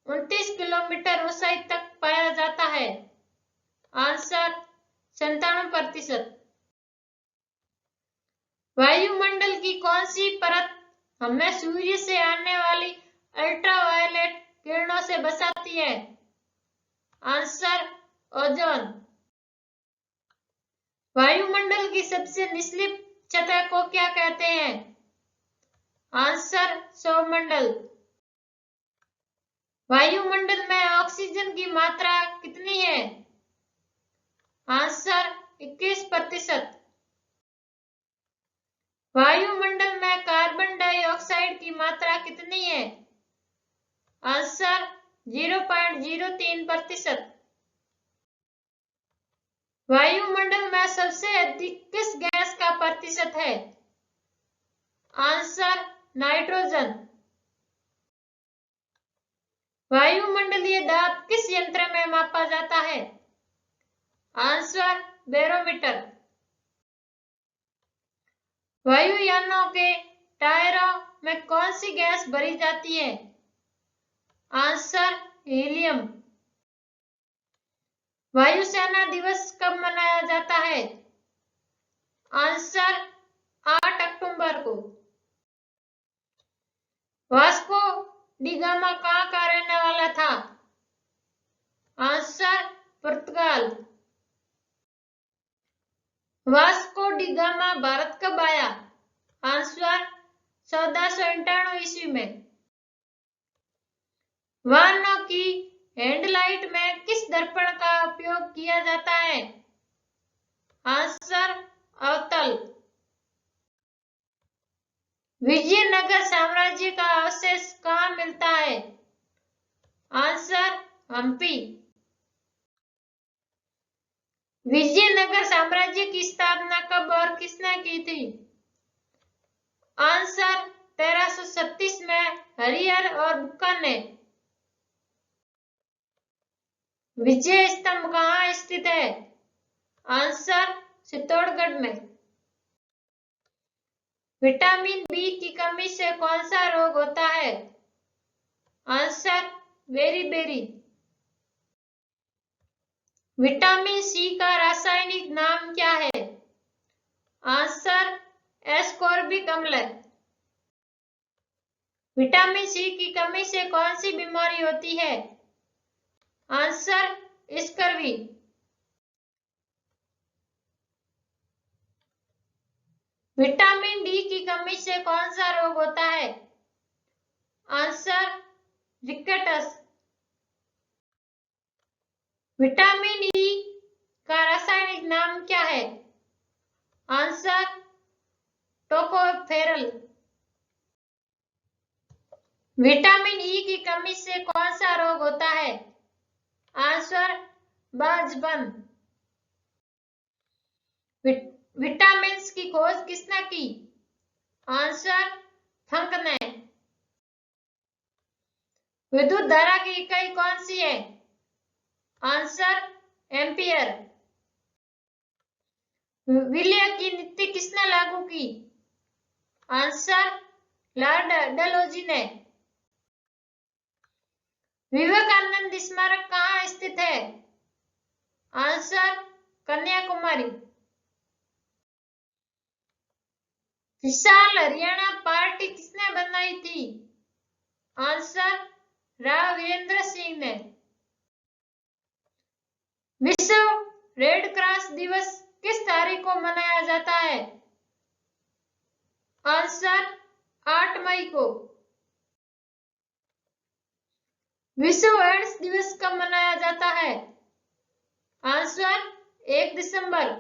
Speaker 1: 29 किलोमीटर ऊंचाई तक पाया जाता है? आंसर 97%। वायुमंडल की कौन सी परत हमें सूर्य से आने वाली अल्ट्रावायलेट किरणों से बचाती है? Answer ozone. वायुमंडल की सबसे निचली सतह को क्या कहते हैं? आंसर सौरमंडल। वायुमंडल में ऑक्सीजन की मात्रा कितनी है? आंसर 21%। वायुमंडल में कार्बन डाइऑक्साइड की मात्रा कितनी है? आंसर 0.03%। वायुमंडल में सबसे अधिक किस गैस का प्रतिशत है? Answer nitrogen. वायुमंडलीय दाब किस यंत्र में मापा जाता है? Answer barometer. वायुयानों के टायरों में कौन सी गैस भरी जाती है? Answer helium. वायुसेना दिवस कब मनाया जाता है? आंसर 8 अक्टूबर को। वास्को डी गामा कहाँ का रहने वाला था? आंसर पुर्तगाल। वास्को डी गामा भारत कब आया? आंसर 1491 ईस्वी में। वाहनों की हेडलाइट में किस दर्पण का उपयोग किया जाता है? आंसर अवतल। विजयनगर साम्राज्य का अवशेष कहाँ मिलता है? आंसर हम्पी। विजयनगर साम्राज्य की स्थापना कब और किसने की थी? आंसर 1336 में हरिहर और बुक्का ने। विजय स्तंभ कहाँ स्थित है? आंसर चित्तौड़गढ़ में। विटामिन बी की कमी से कौन सा रोग होता है? Answer berry. विटामिन सी का रासायनिक नाम क्या है? आंसर एस्कॉर्बिक अम्ल। विटामिन सी की कमी से कौन सी बीमारी होती है? Answer scurvy. विटामिन डी की कमी से कौन सा रोग होता है? Answer rickets. विटामिन ई का रासायनिक नाम क्या है? Answer tocopherol. विटामिन ई की कमी से कौन सा रोग होता है? आंसर बांझपन। विटामिन की खोज किसने की? आंसर फंक ने। विद्युत धारा की इकाई कौन सी है? Answer ampere. विलय की नीति किसने लागू की? आंसर लॉर्ड डलहौजी ने। विवेकानंद स्मारक कहाँ स्थित है? आंसर कन्याकुमारी। विशाल हरियाणा पार्टी किसने बनाई थी? आंसर राव वीरेंद्र सिंह ने। विश्व रेड क्रॉस दिवस किस तारीख को मनाया जाता है? आंसर 8 मई को। विश्व एड्स दिवस कब मनाया जाता है? आंसर 1 दिसंबर।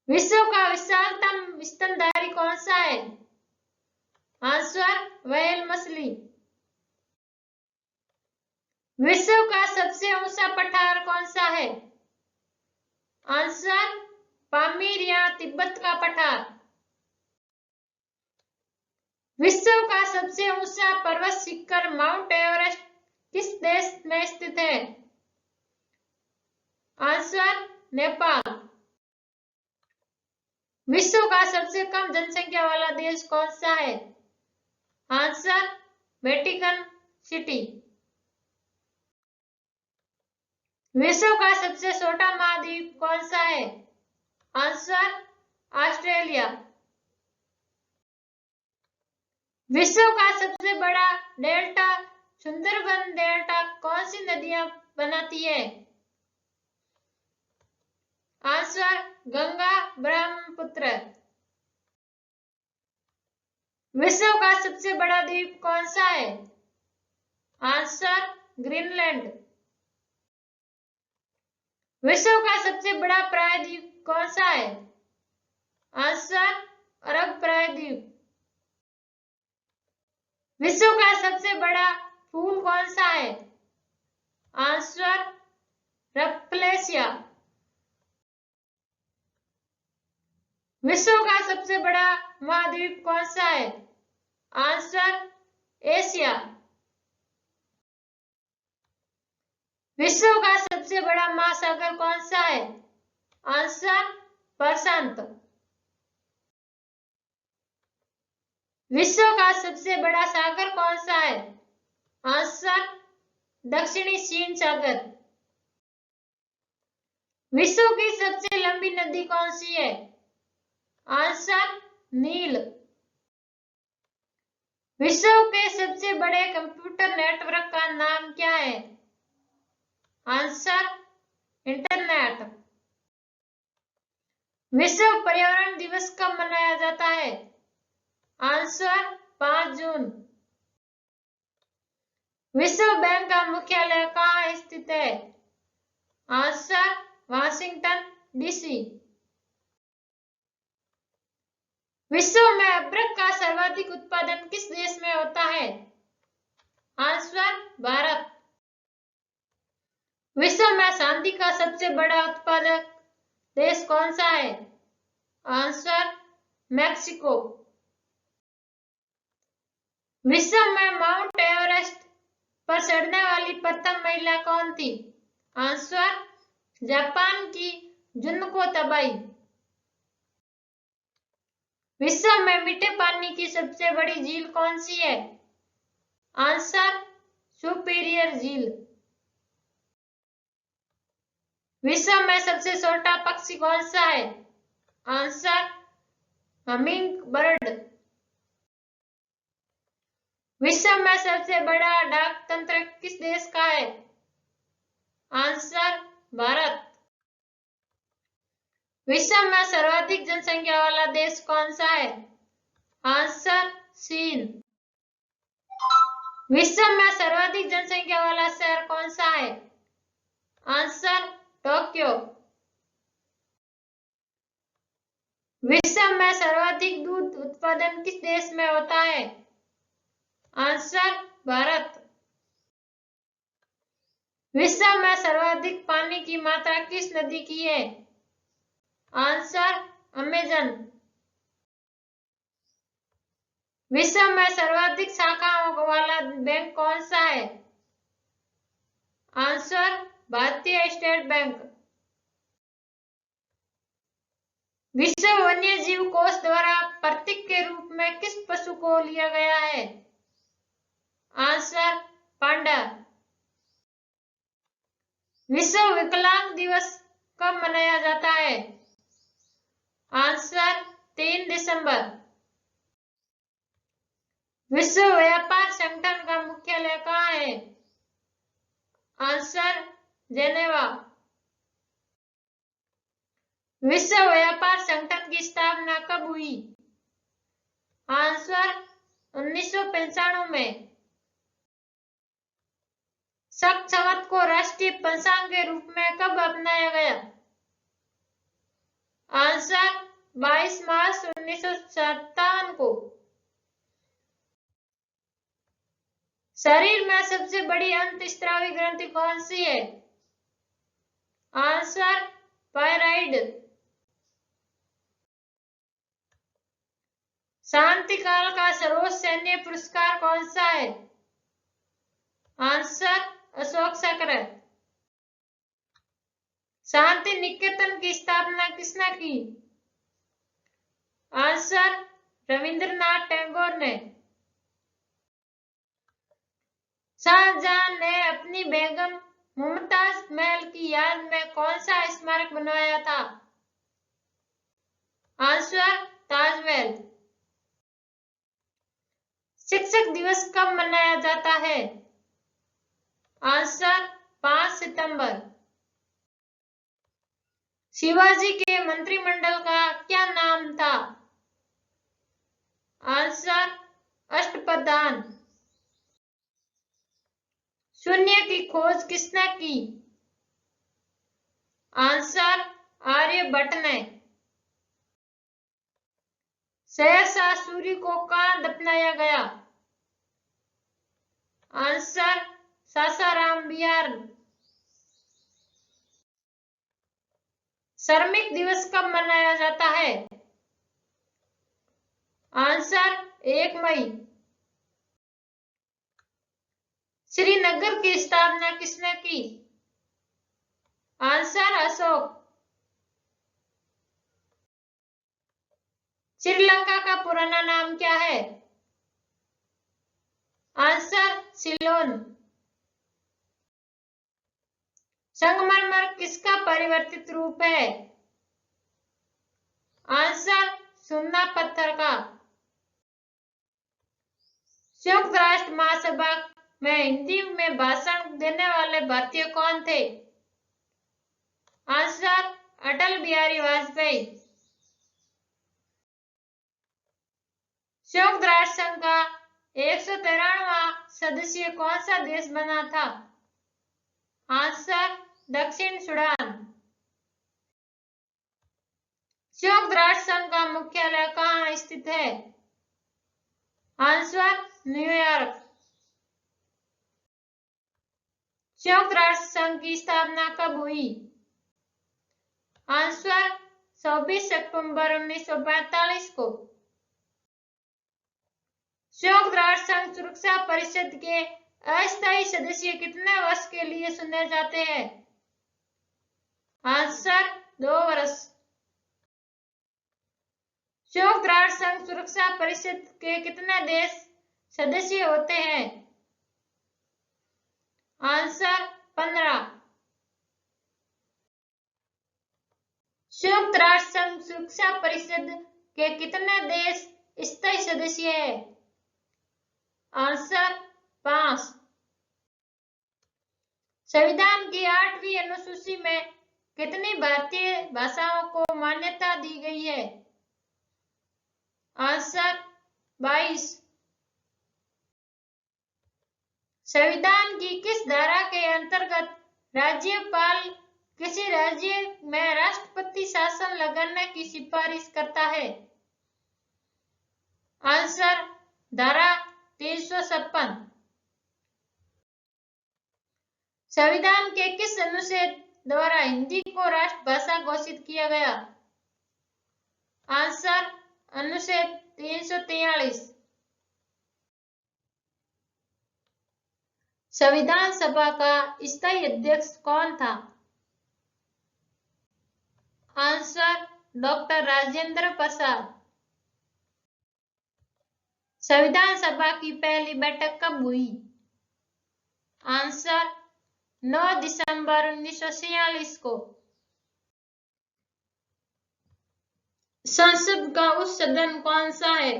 Speaker 1: विश्व का विशालतम स्तनधारी कौन सा है? आंसर व्हेल मछली। विश्व का सबसे ऊंचा पठार कौन सा है? आंसर पामीर या तिब्बत का पठार। विश्व का सबसे ऊंचा पर्वत शिखर माउंट एवरेस्ट किस देश में स्थित है? आंसर नेपाल। विश्व का सबसे कम जनसंख्या वाला देश कौन सा है? Answer Vatican city. विश्व का सबसे छोटा महाद्वीप कौन सा है? Answer Australia. विश्व का सबसे बड़ा डेल्टा सुंदरबन डेल्टा कौन सी नदियां बनाती है? आंसर गंगा ब्रह्मपुत्र। विश्व का सबसे बड़ा द्वीप कौन सा है? Answer Greenland. विश्व का सबसे बड़ा प्रायद्वीप कौन सा है? आंसर अरब प्रायद्वीप। विश्व का सबसे बड़ा फूल कौन सा है? Answer Rafflesia. विश्व का सबसे बड़ा महाद्वीप कौन सा है? Answer Asia. विश्व का सबसे बड़ा महासागर कौन सा है? आंसर प्रशांत। विश्व का सबसे बड़ा सागर कौन सा है? आंसर दक्षिणी चीन सागर। विश्व की सबसे लंबी नदी कौन सी है? आंसर नील। विश्व के सबसे बड़े कंप्यूटर नेटवर्क का नाम क्या है? Answer internet. विश्व पर्यावरण दिवस कब मनाया जाता है? आंसर 5 जून। विश्व बैंक का मुख्यालय कहाँ स्थित है? Answer Washington DC. विश्व में अदरक का सर्वाधिक उत्पादन किस देश में होता है? आंसर भारत। विश्व में चांदी का सबसे बड़ा उत्पादक देश कौन सा है? Answer Mexico. विश्व में माउंट एवरेस्ट पर चढ़ने वाली प्रथम महिला कौन थी? आंसर जापान की जुनको तबाई। विश्व में मीठे पानी की सबसे बड़ी झील कौन सी है? आंसर सुपीरियर झील। विश्व में सबसे छोटा पक्षी कौन सा है? Answer humming bird. विश्व में सबसे बड़ा डाक तंत्र किस देश का है? आंसर भारत। विश्व में सर्वाधिक जनसंख्या वाला देश कौन सा है? आंसर चीन। विश्व में सर्वाधिक जनसंख्या वाला शहर कौन सा है? Answer Tokyo. विश्व में सर्वाधिक दूध उत्पादन किस देश में होता है? आंसर भारत। विश्व में सर्वाधिक पानी की मात्रा किस नदी की है? Answer Amazon. विश्व में सर्वाधिक शाखाओं वाला बैंक कौन सा है? आंसर भारतीय स्टेट बैंक। विश्व वन्य जीव कोष द्वारा प्रतीक के रूप में किस पशु को लिया गया है? आंसर पांडा। विश्व विकलांग दिवस कब मनाया जाता है? आंसर 3 दिसंबर। विश्व व्यापार संगठन का मुख्यालय कहाँ है? Answer Geneva. विश्व व्यापार संगठन की स्थापना कब हुई? आंसर 1995 में। शक संवत को राष्ट्रीय पंचांग के रूप में कब अपनाया गया? आंसर 22 मार्च 1957 को। शरीर में सबसे बड़ी अंतःस्रावी ग्रंथि कौन सी है? Answer pyrite. शांति काल का सर्वोच्च सैन्य पुरस्कार कौन सा है? आंसर अशोक चक्र। शांति निकेतन की स्थापना किसने की? आंसर रविंद्रनाथ टैगोर ने। शाहजहां ने अपनी बेगम मुमताज महल की याद में कौन सा स्मारक बनवाया था? आंसर ताजमहल। शिक्षक दिवस कब मनाया जाता है? आंसर 5 सितंबर। शिवाजी के मंत्रिमंडल का क्या नाम था? आंसर अष्टप्रधान। शून्य की खोज किसने की? आंसर आर्यभट्ट ने। सहसा सूरी को कहां दफनाया गया? आंसर सासाराम बिहार। श्रमिक दिवस कब मनाया जाता है? आंसर 1 मई। श्रीनगर की स्थापना किसने की? आंसर अशोक। श्रीलंका का पुराना नाम क्या है? आंसर सिलोन। संगमरमर किसका परिवर्तित रूप है? आंसर सुन्ना पत्थर का। संयुक्त राष्ट्र महासभा में हिंदी में भाषण देने वाले भारतीय कौन थे? आंसर अटल बिहारी वाजपेयी। संयुक्त राष्ट्र संघ का 193वां सदस्य कौन सा देश बना था? आंसर दक्षिण सूडान। संयुक्त राष्ट्र संघ का मुख्यालय कहाँ स्थित है? Answer New York. संयुक्त राष्ट्र संघ की स्थापना कब हुई? आंसर 24 सितंबर 1945 को। संयुक्त राष्ट्र संघ सुरक्षा परिषद के अस्थायी सदस्य कितने वर्ष के लिए चुने जाते हैं? आंसर 2 वर्ष। संयुक्त राष्ट्र संघ सुरक्षा परिषद के कितने देश सदस्य होते हैं? आंसर 15। संयुक्त राष्ट्र संघ सुरक्षा परिषद के कितने देश स्थायी सदस्य हैं? आंसर 5। संविधान की 8वीं अनुसूची में कितनी भारतीय भाषाओं को मान्यता दी गई है? आंसर 22। संविधान की किस धारा के अंतर्गत राज्यपाल किसी राज्य में राष्ट्रपति शासन लगाने की सिफारिश करता है? आंसर धारा 356। संविधान के किस अनुच्छेद द्वारा हिंदी को राष्ट्रभाषा घोषित किया गया? आंसर अनुच्छेद 343। संविधान सभा का स्थायी अध्यक्ष कौन था? Answer doctor Rajendra Prasad. संविधान सभा की पहली बैठक कब हुई? आंसर 9 दिसंबर 1946 को। संसद का उच्च सदन कौन सा है?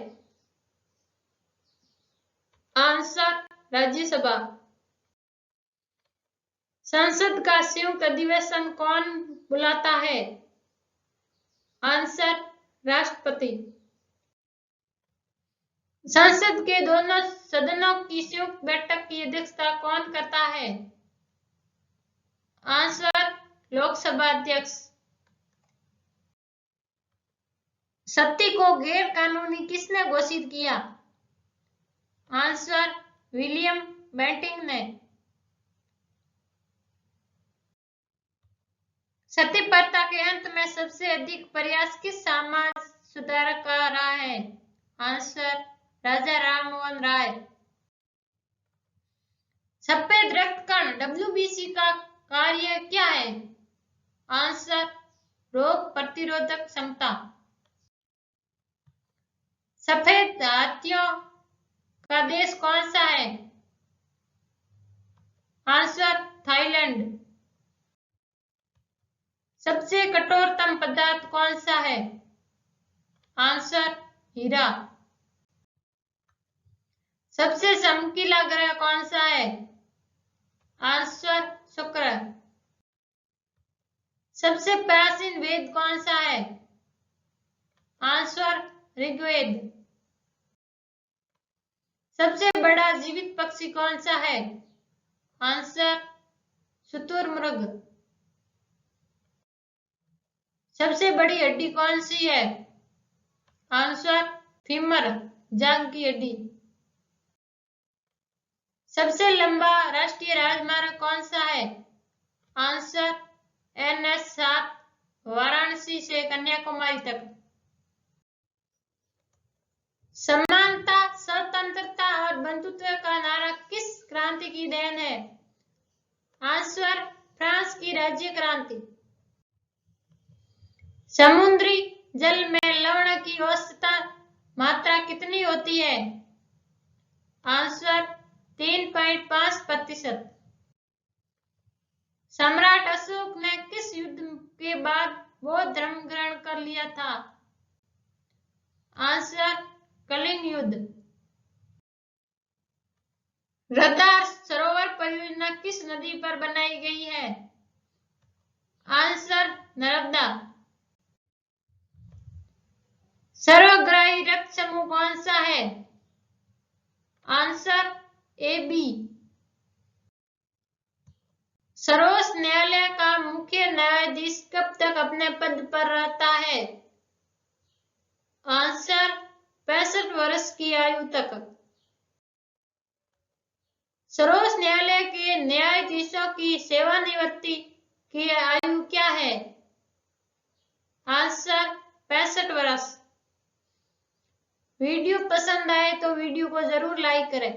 Speaker 1: आंसर राज्यसभा। संसद का संयुक्त अधिवेशन कौन बुलाता है? आंसर राष्ट्रपति। संसद के दोनों सदनों की संयुक्त बैठक की अध्यक्षता कौन करता है? आंसर लोकसभा अध्यक्ष। सत्ती को गैर कानूनी किसने घोषित किया? आंसर विलियम बेंटिंक ने। सती प्रथा के अंत में सबसे अधिक प्रयास किस समाज सुधारक का रहा है? आंसर राजा राम मोहन राय। सफेद रक्त कण WBC का कार्य क्या है? आंसर रोग प्रतिरोधक क्षमता। सफेद हाथियों का देश कौन सा है? Answer Thailand. सबसे कठोरतम पदार्थ कौन सा है? आंसर हीरा। सबसे चमकीला ग्रह कौन सा है? आंसर शुक्र। सबसे प्राचीन वेद कौन सा है? आंसर ऋग्वेद। सबसे बड़ा जीवित पक्षी कौन सा है? आंसर शुतुरमुर्ग। सबसे बड़ी हड्डी कौन सी है? आंसर फीमर, जांघ की हड्डी। सबसे लंबा राष्ट्रीय राजमार्ग कौन सा है? आंसर NH7 वाराणसी से कन्याकुमारी तक। समानता, स्वतंत्रता और बंधुत्व का नारा किस क्रांति की देन है? आंसर फ्रांस की राज्य क्रांति। समुद्री जल में लवण की औसत मात्रा कितनी होती है? आंसर 3.5%। सम्राट अशोक ने किस युद्ध के बाद बौद्ध धर्म ग्रहण कर लिया था? आंसर कलिंग युद्ध। सरदार सरोवर परियोजना किस नदी पर बनाई गई है? आंसर नर्मदा। सर्वग्राही रक्त समूह कौन सा है? Answer AB। सर्वोच्च न्यायालय का मुख्य न्यायाधीश कब तक अपने पद पर रहता है? आंसर 65 वर्ष की आयु तक। सर्वोच्च न्यायालय के न्यायाधीशों की सेवानिवृत्ति की आयु क्या है? आंसर 65 वर्ष। वीडियो पसंद आए तो वीडियो को जरूर लाइक करें।